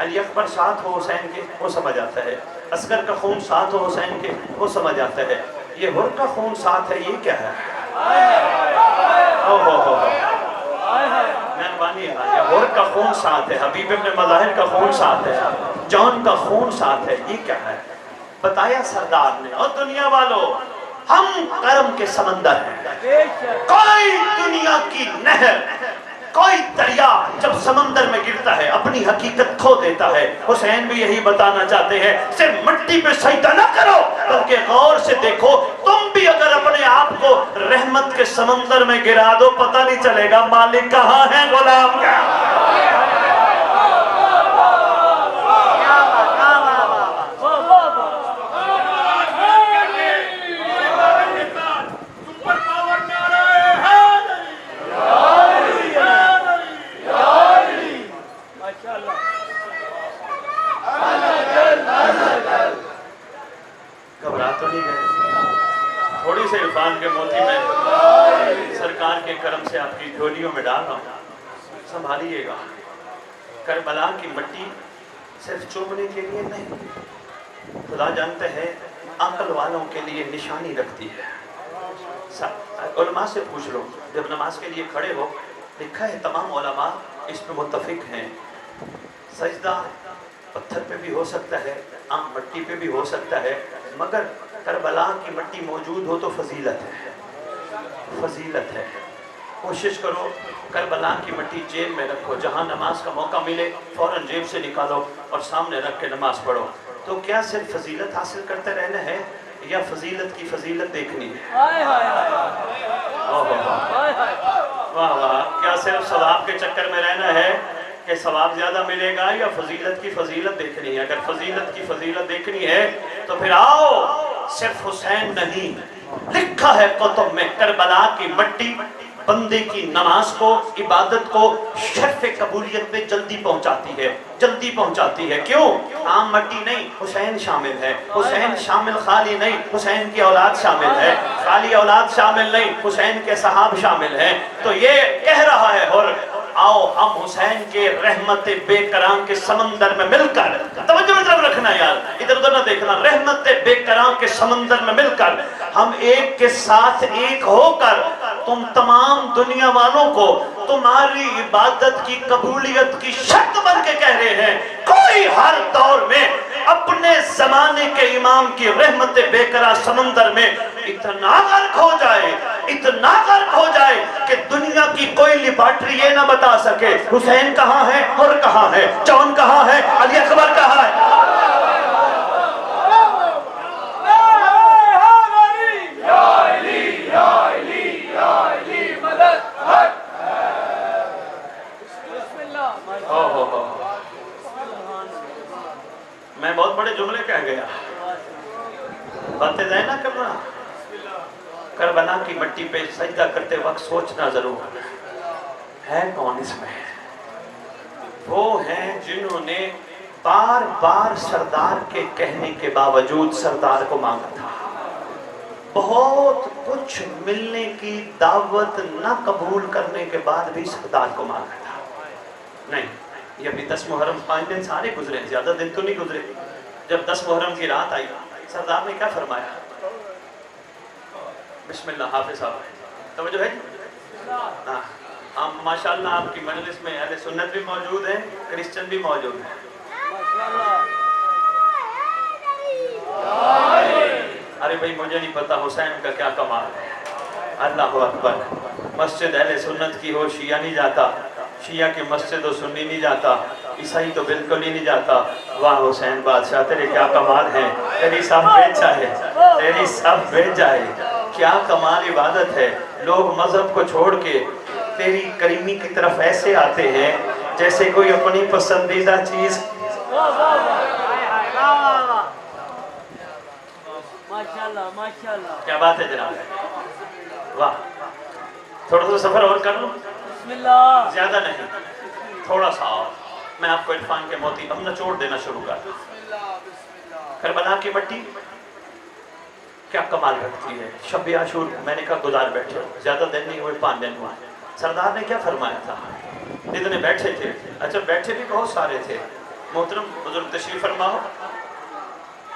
علی اکبر ساتھ ہو حسین کے وہ سمجھ آتا ہے، اصغر کا خون ساتھ ہو حسین کے وہ سمجھ آتا ہے، یہ ہر کا خون ساتھ ہے، یہ کیا ہے؟ مہربانی ہے، یہ ہر کا خون ساتھ ہے، حبیب ابن مظاہر کا خون ساتھ ہے، جان کا خون ساتھ ہے، یہ کیا ہے؟ بتایا سردار نے، اور دنیا والوں ہم کرم کے سمندر ہیں، کوئی دنیا کی نہر، کوئی دریا جب سمندر میں گرتا ہے اپنی حقیقت کھو دیتا ہے۔ حسین بھی یہی بتانا چاہتے ہیں، صرف مٹی پہ سجدہ نہ کرو بلکہ غور سے دیکھو، تم بھی اگر اپنے آپ کو رحمت کے سمندر میں گرا دو پتہ نہیں چلے گا مالک کہاں ہے، غلام کہاں ہے۔ گھبرا تو نہیں گئے؟ تھوڑی سے عرفان کے موتی میں سرکار کے کرم سے آپ کی جھولیوں میں ڈال رہا ہوں، سنبھالیے گا۔ کربلا کی مٹی صرف چومنے کے لیے نہیں، خدا جانتے ہیں عقل والوں کے لیے نشانی رکھتی ہے۔ علماء سے پوچھ لو، جب نماز کے لیے کھڑے ہو، لکھا ہے تمام علماء اس پہ متفق ہیں، سجدہ پتھر پہ بھی ہو سکتا ہے، عام مٹی پہ بھی ہو سکتا ہے، مگر کربلا کی مٹی موجود ہو تو فضیلت ہے، فضیلت ہے۔ کوشش کرو کربلا کی مٹی جیب میں رکھو، جہاں نماز کا موقع ملے فوراً جیب سے نکالو اور سامنے رکھ کے نماز پڑھو۔ تو کیا صرف فضیلت حاصل کرتے رہنا ہے یا فضیلت کی فضیلت دیکھنی ہے؟ واہ واہ، کیا صرف ثواب کے چکر میں رہنا ہے کہ ثواب زیادہ ملے گا یا فضیلت کی فضیلت دیکھنی ہے؟ اگر فضیلت کی فضیلت دیکھنی ہے تو پھر آؤ، صرف حسین نہیں، لکھا ہے کتب میں کربلا کی مٹی بندے کی نماز کو، عبادت کو شرف قبولیت میں جلدی پہنچاتی ہے، جلدی پہنچاتی ہے۔ کیوں؟ عام مٹی نہیں، حسین شامل ہے، حسین شامل خالی نہیں، حسین کی اولاد شامل ہے، خالی اولاد شامل نہیں، حسین کے صحاب شامل ہیں۔ تو یہ کہہ رہا ہے اور آؤ ہم حسین کے رحمت بے کرام کے سمندر میں مل کر، توجہ میں طرف رکھنا یار، ادھر ادھر نہ دیکھنا، رحمت بے کرام کے سمندر میں مل کر ہم ایک کے ساتھ ایک ہو کر تم تمام دنیا والوں کو تمہاری عبادت کی قبولیت کی شرط بن کے کہہ رہے ہیں، کوئی ہر دور میں اپنے زمانے کے امام کی رحمت بے کرا سمندر میں اتنا غرق ہو جائے، اتنا غرق ہو جائے کہ دنیا کی کوئی لیبارٹری یہ نہ بتا سکے حسین کہاں ہے اور کہاں ہے، جان کہاں ہے، علی اکبر کہاں ہے۔ میں بہت بڑے جملے کہہ گیا، باتیں ضائع نہ کرنا۔ کربلا کی مٹی پہ سجدہ کرتے وقت سوچنا ضرور ہے کون اس میں؟ وہ ہیں جنہوں نے بار بار سردار کے کہنے کے باوجود سردار کو مانگا تھا، بہت کچھ ملنے کی دعوت نہ قبول کرنے کے بعد بھی سردار کو مانگا تھا۔ نہیں، یہ ابھی 10 محرم 5 دن سارے گزرے، زیادہ دن تو نہیں گزرے۔ جب 10 محرم کی رات آئی سردار نے کیا فرمایا؟ بسم اللہ، حافظ صاحب توجہ ہے جی؟ ہاں، ماشاءاللہ آپ کی مجلس میں اہل سنت بھی موجود ہیں، کرسچن بھی موجود ہیں۔ अरे भाई मुझे नहीं पता हुसैन का क्या कमाल है। अल्लाह अकबर। मस्जिद अहले सुन्नत की हो शिया नहीं जाता, शिया की मस्जिद हो सुन्नी नहीं जाता, ईसाई तो बिल्कुल ही नहीं जाता। वाह हुसैन बादशाह तेरे क्या कमाल है, तेरी सब बेच जाए, तेरी सब बेच जाए। क्या कमाल इबादत है। लोग मजहब को छोड़ के तेरी करीमी की तरफ ऐसे आते हैं जैसे कोई अपनी पसंदीदा चीज। माशाल्लाह माशाल्लाह। क्या बात है जनाब, वाह। थोड़ा सा सफर और कर लूं, बिस्मिल्लाह। ज्यादा नहीं, थोड़ा सा और। मैं आपको इरफान के मोती अब नचोड़ देना शुरू कर। करबला की मिट्टी क्या कमाल रखती है। शब आशूर मैंने कहा गुजार बैठे, ज्यादा दिन नहीं हुए, 5 दिन हुए। सरदार ने क्या फरमाया था, इतने बैठे थे, अच्छा बैठे भी बहुत सारे थे। मोहतरम बुजुर्ग तशरीफ फरमाओ,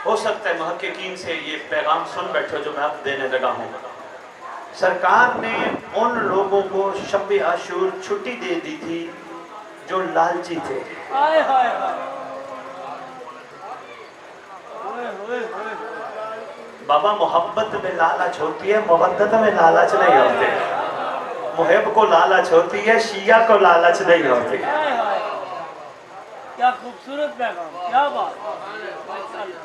हो सकता है मुहक्किकीन से ये पैगाम सुन बैठे हो जो मैं अब देने लगा हूँ। सरकार ने उन लोगों को शब आशूर छुट्टी दे दी थी जो लालची थे। हाय हाय हाय। ओए ओए ओए। बाबा मोहब्बत में लालच होती है, मोहब्बत में लालच नहीं होते। मुहिब को लालच होती है, शिया को लालच नहीं होती। हाय हाय। क्या खूबसूरत पैगाम, क्या बात। माशाल्लाह।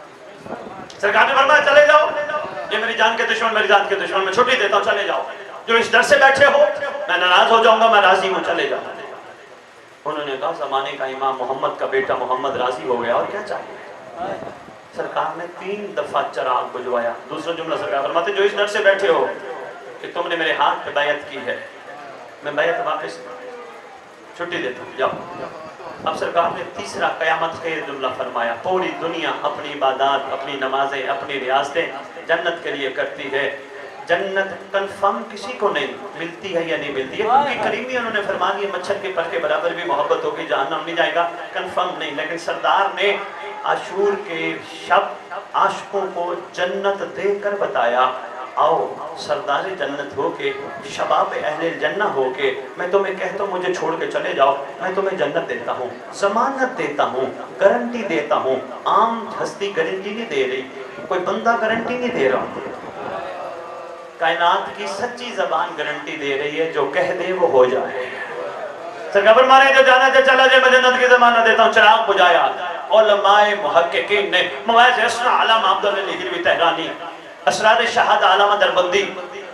सरकार ने फरमाया चले जाओ, ये मेरी जान के दुश्मन, मेरी जान के दुश्मन, मैं छुट्टी देता हूँ, चले जाओ। जो इस डर से बैठे हो मैं नाराज हो जाऊंगा, मैं राजी हूँ, चले जाओ। उन्होंने कहा जमाने का इमाम मोहम्मद का बेटा मोहम्मद राजी हो गया, और क्या चाहिए। सरकार ने 3 दफा चराग बुझवाया। दूसरा जुमला सरकार फरमाते जो इस डर से बैठे हो कि तुमने मेरे हाथ पे बैयत की है, मैं बैयत वापस छुट्टी देता हूँ, जाओ। अब सरकार ने तीसरा कयामत खैर जुमला फरमाया। पूरी दुनिया अपनी इबादत, अपनी नमाजें, अपनी रियासतें जन्नत के लिए करती है। जन्नत कंफर्म किसी को नहीं मिलती है या नहीं मिलती है, क्योंकि करीमी उन्होंने फरमा दिया मच्छर के पर के बराबर भी मोहब्बत होगी, जहन्नम नहीं जाएगा, कंफर्म नहीं। लेकिन सरदार ने आशूर के शब आशिकों को जन्नत देकर बताया, आओ सरदार जन्नत हो के, शबाब अहले जन्नत हो के, मैं तुम्हें कहता हूँ मुझे छोड़ के चले जाओ, मैं तुम्हें जन्नत देता हूँ, जमानत देता हूँ, गारंटी देता हूँ। आम हस्ती गारंटी नहीं दे रही, कोई बंदा गारंटी नहीं दे रहा, कायनात की सच्ची जबान गारंटी दे रही है, जो कह दे वो हो जाए। सरकार मारे जो जाना जो चला जाए, मैं जन्नत की जमानत देता हूँ। चिराग बुझाया। उलमाए मुहक्किकीन ने मवाइज़ हसन आलम अब्दुल हिजवी तेहरानी, असरार शहाद आलम दरबंदी,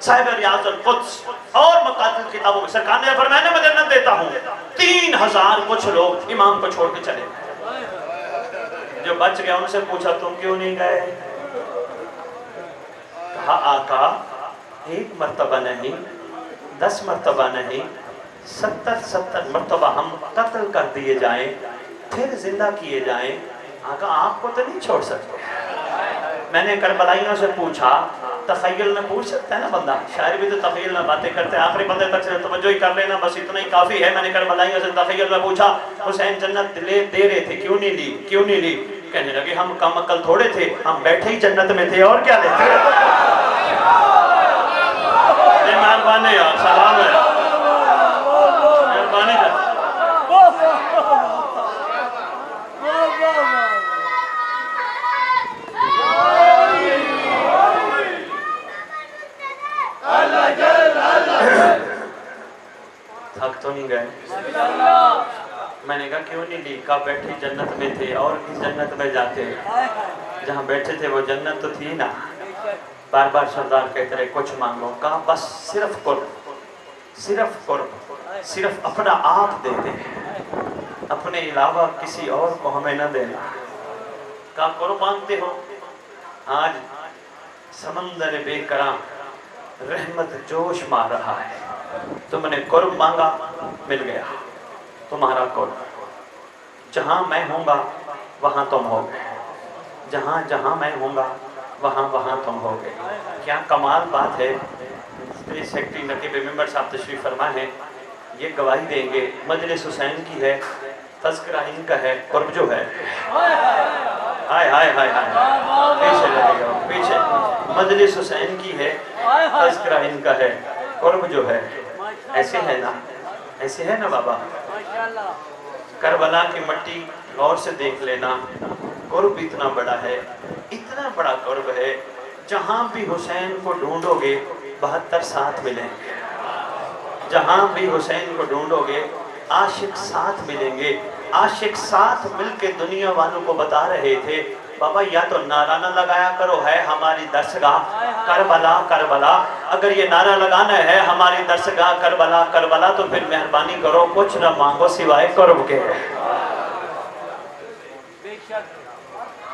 साहिब रियाजुल कुद्स और मकातिल किताबों में सरकार ने फरमाया मैं जन्नत देता हूँ। 3000 कुछ लोग इमाम को छोड़ के चले गए। जो बच गया उनसे पूछा तुम क्यों नहीं गए। कहा आका 1 मर्तबा नहीं, 10 मर्तबा नहीं, 70 मर्तबा हम कत्ल कर दिए जाएं, फिर जिंदा किए जाएं, आका आपको तो नहीं छोड़ सकते। मैंने करबलाइयों से पूछा, तखय्युल में पूछ सकता है ना बंदा, शायर भी तो तखय्युल में बातें करते हैं, आखिरी बंदे तक से तवज्जो ही कर लेना, बस इतना ही काफी है। मैंने करबलाइयों से तखय्युल में पूछा, हुसैन जन्नत दे रहे थे, क्यों नहीं ली, क्यों नहीं ली। कहने लगे हम कम अकल थोड़े थे, हम बैठे ही जन्नत में थे, और क्या लेते। मेहरबानी यार, सलाम है, मेहरबानी है। थक तो नहीं गए। मैंने कहा क्यों नहीं ली। कहा बैठे जन्नत में थे, और किस जन्नत में जाते, जहाँ बैठे थे वो जन्नत तो थी ना। बार बार सरदार कहते रहे कुछ मांगो। कहा बस सिर्फ कुर्ब, सिर्फ कुर्ब, सिर्फ अपना आप दे दे, अपने अलावा किसी और को हमें न देना। कहा कुर्ब मांगते हो। आज समंदर बेकरां रहमत जोश मार रहा है, तुमने कुर्ब मांगा, मिल गया तुम्हारा कुर्ब। जहाँ मैं होऊंगा वहाँ तुम होगे, जहाँ जहाँ मैं होऊंगा वहाँ वहाँ तुम होगे। क्या कमाल बात है। स्टेज सेक्रेटरी नकीब मेंबर साहब तशरीफ फरमा है, ये गवाही देंगे मजलिस हुसैन की है, तज़किरा इनका है, कुर्ब जो है हाय हाय हाय हाय पीछे लगेगा, पीछे मजलिस हुसैन की है, तज़किरा इनका है, कुर्ब जो है ऐसे है ना, ऐसे है ना बाबा। करबला की मट्टी गौर से देख लेना, कुर्ब इतना बड़ा है, इतना इतना बड़ा कुर्ब है, जहां भी हुसैन को ढूंढोगे 72 साथ मिलेंगे। जहां भी हुसैन को ढूंढोगे आशिक साथ मिलेंगे। आशिक साथ मिलके दुनिया वालों को बता रहे थे, बाबा या तो नारा ना लगाया करो है हमारी दरसगाह करबला करबला, अगर ये नारा लगाना है हमारी दरसगाह करबला करबला तो फिर मेहरबानी करो कुछ न मांगो सिवाय कुर्ब के।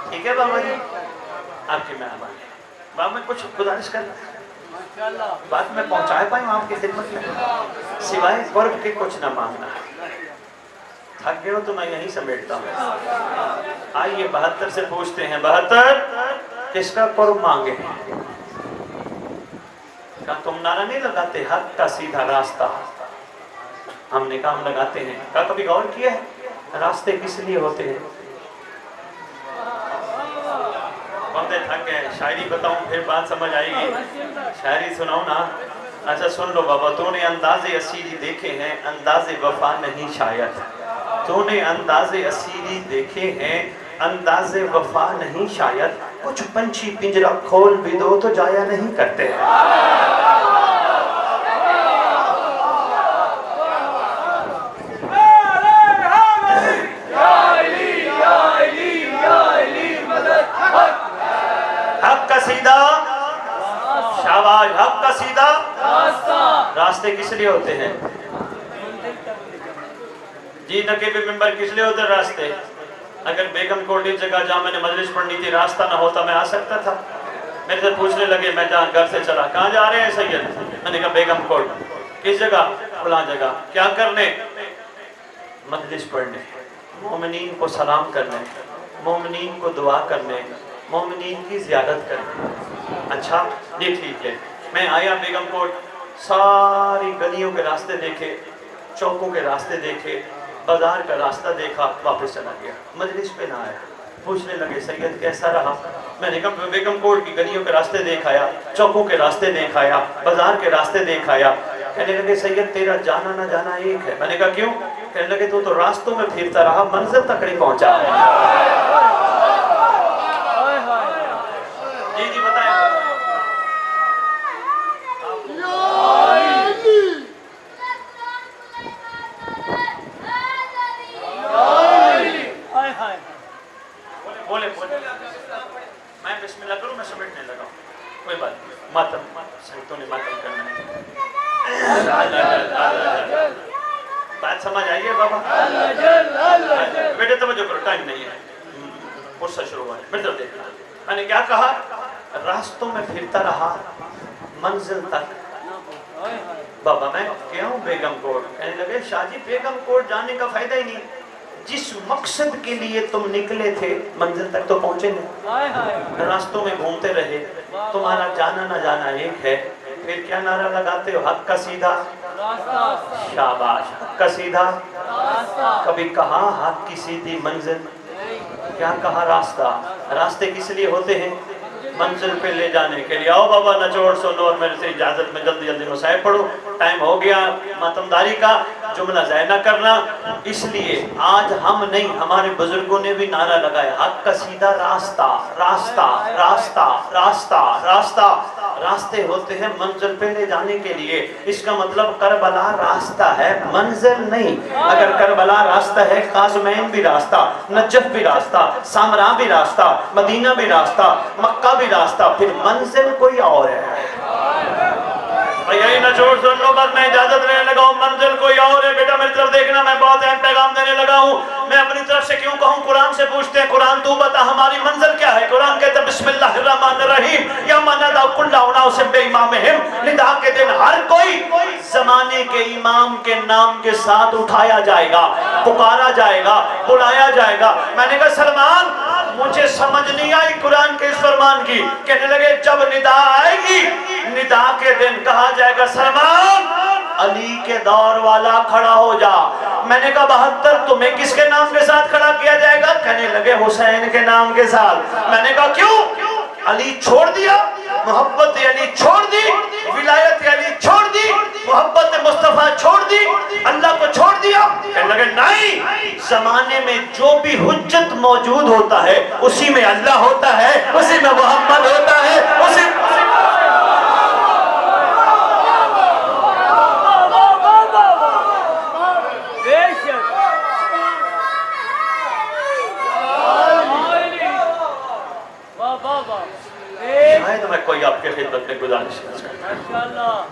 ठीक है बाबा जी, आपकी मेहरबानी। बाबा मैं कुछ गुजारिश कर बात में पहुंचा पाई आपकी खिदमत में, सिवाय कुर्ब के कुछ न मांगना। थक गए हो तो मैं यही समेटता हूँ। आइए 72 से पूछते हैं, 72 किसका कुर्ब मांगे? क्या तुम नारा नहीं लगाते हक का सीधा रास्ता? हमने काम लगाते हैं। क्या कभी गौर किया है रास्ते किस लिए होते हैं? बंदे थक गए, शायरी बताऊं फिर बात समझ आएगी। शायरी सुनाऊं ना? अच्छा सुन लो बाबा, तूने अंदाज़े असीरी देखे हैं, अंदाज़े वफा नहीं शायद। तूने अंदाज़े असीरी देखे हैं, अंदाज़े वफा नहीं शायद। कुछ पंछी पिंजरा खोल भी दो तो जाया नहीं करते हैं। हक का सीधा शाबाश, हक का सीधा रास्ते किस लिए होते हैं जी? नकीब मेंबर किस लिए होते हैं रास्ते? अगर बेगम कोट जगह जहाँ मैंने मजलिस पढ़नी थी रास्ता ना होता मैं आ सकता था? मेरे से पूछने लगे, मैं जहाँ घर से चला, कहाँ जा रहे हैं सैयद? मैंने कहा बेगम कोट। किस जगह? फलां जगह। क्या करने? मजलिस पढ़ने, मोमिनीन को सलाम करने, मोमिनीन को दुआ करने, मोमिनीन की ज़ियारत करने। अच्छा ये ठीक है। मैं आया बेगम कोट, सारी गलियों के रास्ते देखे, चौकों के रास्ते देखे, बाजार का रास्ता देखा, वापस चला गया, मजलिस पे ना आया। पूछने लगे सैयद कैसा रहा? मैंने कहा बेगम कोट की गलियों के रास्ते देख आया, चौकों के रास्ते देख आया, बाजार के रास्ते देख आया। कहने लगे सैयद तेरा जाना ना जाना एक है। मैंने कहा क्यों? कहने लगे तू तो रास्तों में फिरता रहा, मंजिल तक नहीं पहुंचा। जी जी बताएं। बोले बोले मैं बिस्मिल्लाह करूं, मैं समेटने लगा। कोई बात नहीं, मातम संतों ने मातम करना है। बात समझ आई है बाबा? बेटे तवज्जो करो, टाइम नहीं है, गुस्सा शुरू हुआ है। बेटे देखना, मैंने क्या कहा? रास्तों में फिरता रहा मंजिल तक। बाबा मैं क्या हूँ बेगम कोट? कहने लगे शाहजी बेगम कोट जाने का फायदा ही नहीं, जिस मकसद के लिए तुम निकले थे मंजिल तक तो पहुंचे नहीं, रास्तों में घूमते रहे, तुम्हारा जाना ना जाना एक है। फिर क्या नारा लगाते हो? हक का सीधा शाबाश, हक का सीधा। कभी कहा हक की सीधी मंजिल? क्या कहा रास्ता? रास्ते किस लिए होते हैं? मंजिल पे ले जाने के लिए। आओ बाबा नचोड़ सुनो और मेरे से इजाजत में जल्दी जल्दी मसाइब पढ़ो, टाइम हो गया मातमदारी का, जुमला ज़ाय ना करना। इसलिए आज हम नहीं, हमारे बुजुर्गों ने भी नारा लगाया हक का सीधा रास्ता रास्ता रास्ता रास्ता रास्ता। रास्ते होते हैं मंजिल पे ले जाने के लिए। इसका मतलब करबला रास्ता है, मंजिल नहीं। अगर करबला रास्ता है, काज़मैन भी रास्ता, नजफ भी रास्ता, सामरा भी रास्ता, मदीना भी रास्ता, मक्का भी रास्ता, फिर मंजिल कोई और है। यही ना छोड़ सुन लो, बस मैं इजाजत लेने लगा हूँ, मंजिल कोई और है। बेटा मेरी तरफ देखना, मैं बहुत अहम पैगाम देने लगा हूँ। मैं अपनी तरफ से क्यों कहूँ? कुरान से पूछते हैं, कुरान तू बता हमारी मंजिल क्या है? कुरान कहता है बिस्मिल्लाहिर्रहमानिर्रहीम, या मनादा कुल्ला उनास बिइमामिहिम। निदा के दिन हर कोई जमाने के इमाम के नाम के साथ उठाया जाएगा, पुकारा जाएगा, बुलाया जाएगा। मैंने कहा सलमान मुझे समझ नहीं आई कुरान के इस फरमान की। कहने लगे जब निदा आएगी, निदा के दिन कहा जाएगा सलमान अली के दौर वाला खड़ा हो जा। मैंने कहा 72 तुम्हें किसके नाम के साथ खड़ा किया जाएगा? कहने लगे हुसैन के नाम के साथ। मैंने कहा क्यों? अली छोड़ दिया, मोहब्बत अली छोड़ दी, विलायत अली छोड़ दी, मोहब्बत मुस्तफा छोड़ दी, अल्लाह को छोड़ दिया। कहने लगे नहीं, जमाने में जो भी हुज्जत मौजूद होता है उसी में अल्लाह होता है, उसी में मोहम्मद होता है, उसी शायद मैं कोई आपके खिदमत में गुजारिश करता हूं।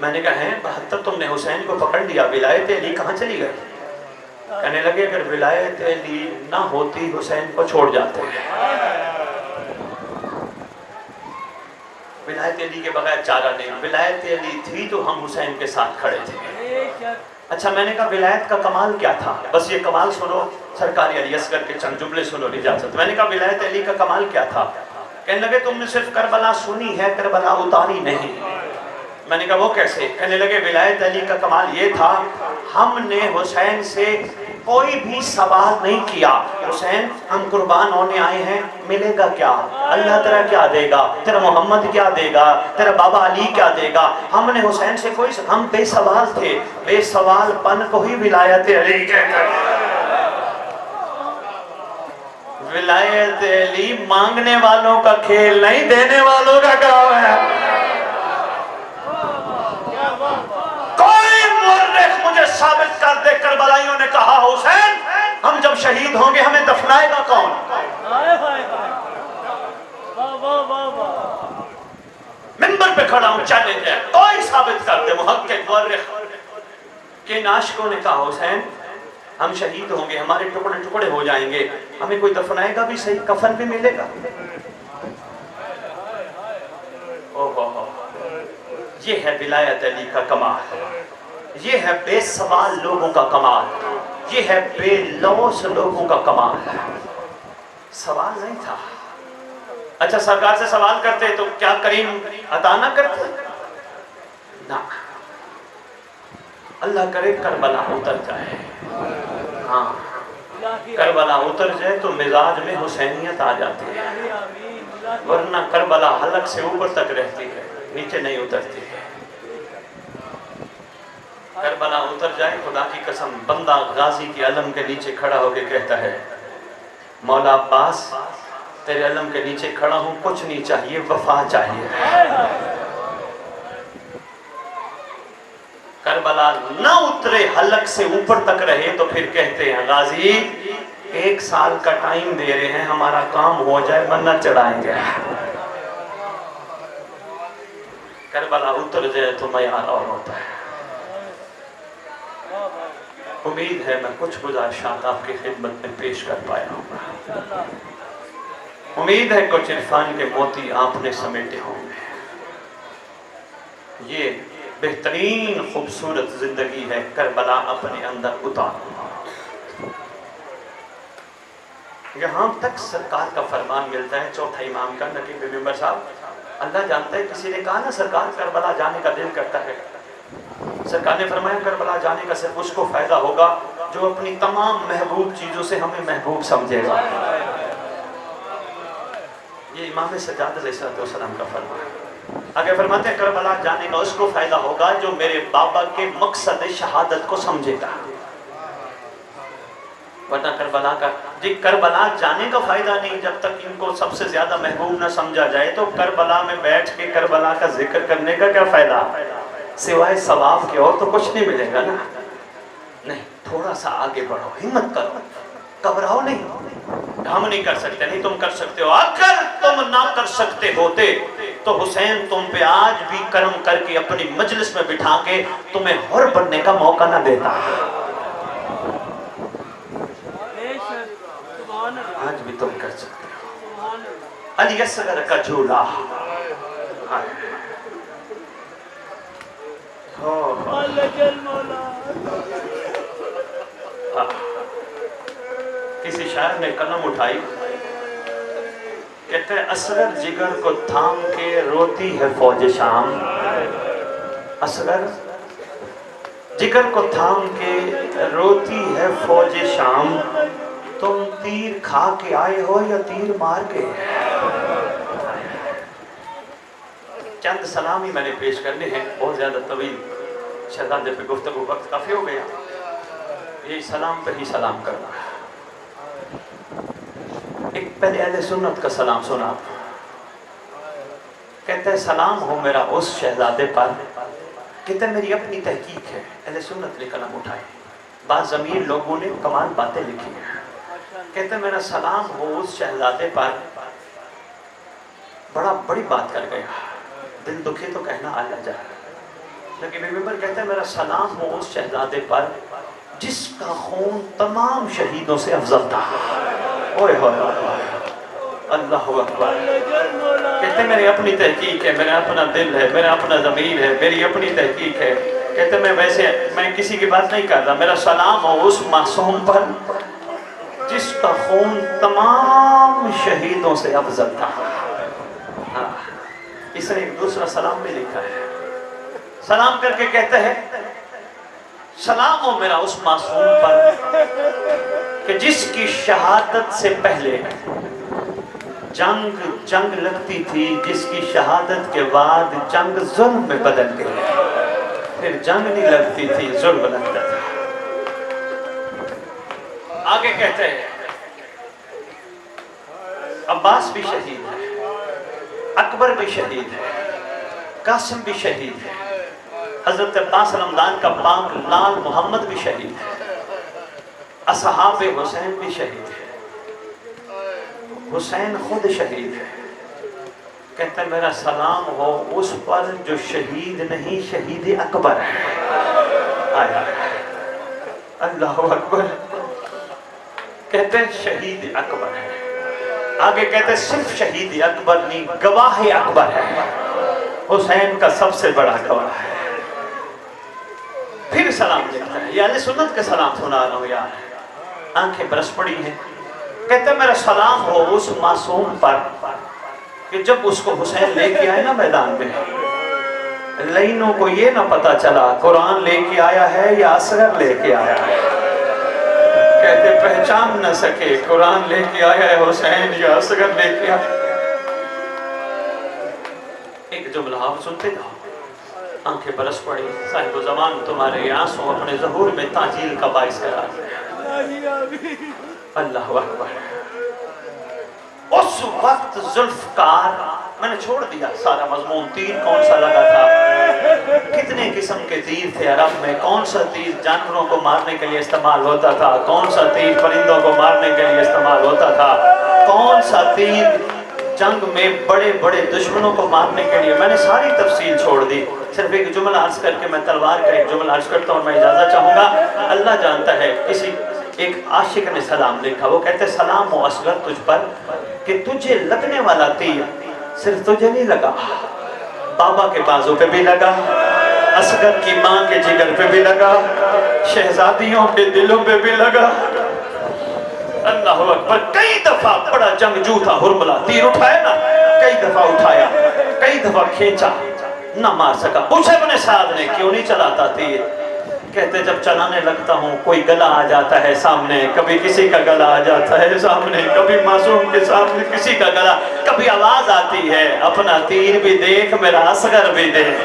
मैंने कहा है 72 तुमने हुसैन को पकड़ लिया, विलायत अली कहाँ चली गई? कहने लगे अगर विलायत अली ना होती हुसैन को छोड़ जाते। विलायत अली के बगैर चारा नहीं, विलायत अली थी तो हम हुसैन के साथ खड़े थे। अच्छा, मैंने कहा विलायत का कमाल क्या था? बस ये कमाल सुनो, सरकारी अली असगर के चंद जुमले सुनो इजाजत। मैंने कहा विलायत अली का कमाल क्या था? कहने लगे तुमने सिर्फ करबला सुनी है, करबला उतारी नहीं। मैंने कहा वो कैसे? कहने लगे विलायत अली का कमाल ये था, हमने हुसैन से कोई भी सवाल नहीं किया, हुसैन हम कुर्बान होने आए हैं, मिलेगा क्या? अल्लाह तेरा क्या देगा? तेरा मोहम्मद क्या देगा? तेरा बाबा अली क्या देगा? हमने हुसैन से कोई, हम बेसवाल थे, बेसवाल पन को ही विलायत अली कहते हैं। विलायत अली मांगने वालों का खेल नहीं, देने वालों का काम है। कोई मुर्रिख मुझे साबित कर दे, करबलाइयों ने कहा हुसैन हम जब शहीद होंगे हमें दफनाएगा कौन? मिंबर पे खड़ा हूं, चैलेंज है, कोई साबित कर दे। मुहक्किक मुर्रिख के नाशकों ने कहा हुसैन हम शहीद होंगे, हमारे टुकड़े टुकड़े हो जाएंगे, हमें कोई दफनाएगा भी सही, कफन भी मिलेगा। ओहो, ये है विलायत अली का कमाल, ये है बेसवाल लोगों का कमाल, ये है बेलौस लोगों का कमाल। सवाल नहीं था। अच्छा, सरकार से सवाल करते तो क्या करीम अता ना करते? ना, अल्लाह करे करबला उतर जाए। हाँ, करबला उतर जाए तो मिजाज में हुसैनियत आ जाती है, वरना करबला हलक से ऊपर तक रहती है, नीचे नहीं उतरती है। करबला उतर जाए, खुदा की कसम, बंदा गाजी के अलम के नीचे खड़ा होकर कहता है मौला अब्बास तेरे अलम के नीचे खड़ा हूं, कुछ नहीं चाहिए, वफा चाहिए। करबला न उतरे, हलक से ऊपर तक रहे तो फिर कहते हैं गाजी 1 साल का टाइम दे रहे हैं, हमारा काम हो जाए मन्नत चढ़ाएंगे। करबला उतर जाए तो मयार और होता है। उम्मीद है मैं कुछ गुजारिशात आपकी खिदमत में पेश कर पाया हूँ। उम्मीद है कुछ इरफान के मोती आपने समेटे होंगे। ये बेहतरीन खूबसूरत जिंदगी है, करबला अपने अंदर उतार। यहाँ तक सरकार का फरमान मिलता है, चौथा इमाम का, नकीब मेंबर साहब, अल्लाह जानता है, किसी ने कहा ना सरकार करबला जाने का दिल करता है, सरकार ने फरमाया करबला जाने का सिर्फ उसको फायदा होगा जो अपनी तमाम महबूब चीजों से हमें महबूब समझेगा। ये इमाम सज्जाद अलैहिस्सलाम का फरमान है। आगे फरमाते हैं करबला जाने का उसको फायदा होगा जो मेरे बाबा के मकसद शहादत को समझेगा, वरना करबला का जी करबला जाने का फायदा नहीं जब तक इनको सबसे ज्यादा महबूब न समझा जाए। तो करबला में बैठ के करबला का जिक्र करने का क्या फायदा, सिवाय सवाब के और तो कुछ नहीं मिलेगा ना। नहीं, थोड़ा सा आगे बढ़ो, हिम्मत करो, घबराओ नहीं। हम नहीं कर सकते, नहीं तुम कर सकते हो। अगर तुम ना कर सकते होते तो हुसैन तुम पे आज भी करम करके अपनी मजलिस में बिठा के तुम्हें हुर बनने का मौका ना देता। आज भी तुम कर सकते हो। अली असगर का झूला, किसी शायर ने कलम उठाई, कहते हैं असगर जिगर को थाम के रोती है फौज शाम। असगर जिगर को थाम के रोती है फौज शाम, तुम तीर खा के आए हो या तीर मार के। चंद सलाम ही मैंने पेश करने हैं, बहुत ज्यादा तवील शहजादे पे गुफ्तगू वक्त काफी हो गया। یہ سلام پہ ہی سلام کرنا ہے. ایک پہلے اہل سنت کا سلام سنا. کہتے ہیں سلام ہو میرا اس شہزادے پر. کہتے ہیں میری اپنی تحقیق ہے. اہل سنت نے قلم اٹھائے. بعض ضمیر لوگوں نے کمال باتیں لکھی ہیں. کہتے ہیں میرا سلام ہو اس شہزادے پر. بڑا بڑی بات کر گیا. دل دکھے تو کہنا آ جائے. لیکن پیغمبر کہتے ہیں میرا سلام ہو اس شہزادے پر جس کا خون تمام شہیدوں سے افضل تھا. اوئے ہوئے اللہ اکبر. کہتے ہیں میری اپنی تحقیق ہے, میرا اپنا دل ہے, میرا اپنا ضمیر ہے, میری اپنی تحقیق ہے. کہتے ہیں میں کسی کی بات نہیں کر رہا. میرا سلام ہو اس معصوم پر جس کا خون تمام شہیدوں سے افضل تھا. اس نے ایک دوسرا سلام بھی لکھا ہے. سلام کر کے کہتے ہیں سلام ہو میرا اس معصوم پر کہ جس کی شہادت سے پہلے جنگ لگتی تھی, جس کی شہادت کے بعد جنگ ظلم میں بدل گئی. پھر جنگ نہیں لگتی تھی, ظلم لگتا تھا. آگے کہتے ہیں عباس بھی شہید ہے, اکبر بھی شہید ہے, قاسم بھی شہید ہے, حضرت عباس رمضان کا پاک لال محمد بھی شہید ہے, اصحاب حسین بھی شہید ہے, حسین خود شہید ہے. کہتے ہیں میرا سلام ہو اس پر جو شہید نہیں شہید اکبر ہے. آیا اللہ اکبر. کہتے ہیں شہید اکبر ہے. آگے کہتے ہیں صرف شہید اکبر نہیں, گواہ اکبر ہے. حسین کا سب سے بڑا گواہ ہے. پھر سلام دیکھتا ہے. یہ اہل سنت کا سلام سنا رہا ہوں یار, آنکھیں برس پڑی ہیں. کہتے ہیں میرا سلام ہو اس معصوم پر کہ جب اس کو حسین لے کے آئے نا میدان میں, لینوں کو یہ نہ پتا چلا قرآن لے کے آیا ہے یا اصغر لے کے آیا ہے. کہتے پہچان نہ سکے قرآن لے کے آیا ہے حسین یا اصغر لے کے آیا. ایک جملہ آپ سنتے جاؤ, آنکھیں برس پڑی. صاحب زمان تمہارے آنسوں اپنے ظہور میں تاجیل کا باعث قرار دیا. اللہ اکبر. اس وقت ذوالفقار, میں نے چھوڑ دیا سارا مضمون. تیر کون سا لگا تھا, کتنے قسم کے تیر تھے عرب میں, کون سا تیر جانوروں کو مارنے کے لیے استعمال ہوتا تھا, کون سا تیر پرندوں کو مارنے کے لیے استعمال ہوتا تھا, کون سا تیر جنگ میں بڑے بڑے دشمنوں کو مارنے کے لیے. میں نے ساری تفصیل چھوڑ دی. صرف ایک جملہ عرض کر کے میں تلوار کا ایک جملہ عرض کرتا ہوں, میں اجازت چاہوں گا. اللہ جانتا ہے. کسی ایک عاشق نے سلام لکھا. وہ کہتے سلام ہو اصغر تجھ پر کہ تجھے لگنے والا تیر صرف تجھے نہیں لگا, بابا کے بازو پہ بھی لگا, اصغر کی ماں کے جگر پہ بھی لگا, شہزادیوں کے دلوں پہ بھی لگا. اللہ اکبر. کئی دفعہ بڑا جنگجو تھا ہرملا, تیر اٹھایا نا, کئی دفعہ اٹھایا, کئی دفعہ کھینچا, نہ مار سکا. پوچھے ابن سعد نے کیوں نہیں چلاتا تیر. کہتے جب چلانے لگتا ہوں کوئی گلا آ جاتا ہے سامنے, کبھی کسی کا گلا آ جاتا ہے سامنے, کبھی معصوم کے سامنے کسی کا گلا, کبھی آواز آتی ہے اپنا تیر بھی دیکھ میرا اصغر بھی دیکھ.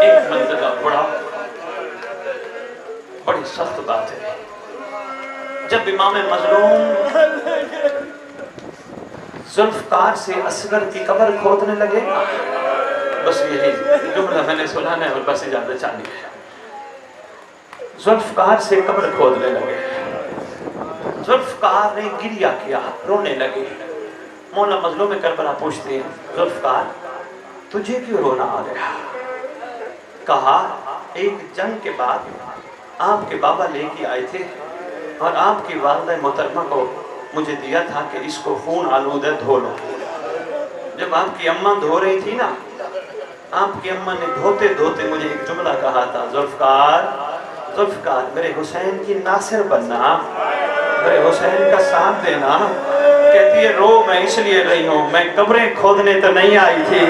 ایک منزلہ بڑی سخت بات ہے. جب امام مظلوم ذوالفقار سے اصغر کی قبر کھودنے لگے, بس یہی جملہ میں نے سنا ہے اور بس اجازت چاہیے. ذوالفقار سے قبر کھودنے لگے. ذوالفقار نے گریہ کیا, رونے لگے. مولا مظلوم کربلا پوچھتے ہیں ذوالفقار تجھے کیوں رونا آ گیا. کہا ایک جنگ کے بعد آپ کے بابا لے کے آئے تھے اور آپ کی والدہ محترمہ کو مجھے دیا تھا کہ اس کو خون آلودہ دھو لو. جب آپ کی اماں دھو رہی تھی نا, آپ کی اماں نے دھوتے دھوتے مجھے ایک جملہ کہا تھا, ذوالفقار میرے حسین کی ناصر بننا, میرے حسین کا ساتھ دینا. کہتی ہے رو میں اس لیے رہی ہوں, میں قبریں کھودنے تو نہیں آئی تھی,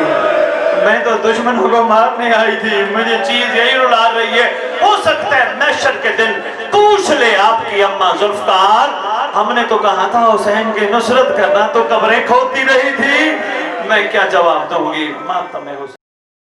میں تو دشمنوں کو مارنے آئی تھی. مجھے چیز یہی رلا رہی ہے. ہو سکتا ہے محشر کے دن پوچھ لے آپ کی اماں ذوالفقار, ہم نے تو کہا تھا حسین کی نصرت کرنا, تو قبریں کھودتی رہی تھی. میں کیا جواب دوں گی, ماتم حسین.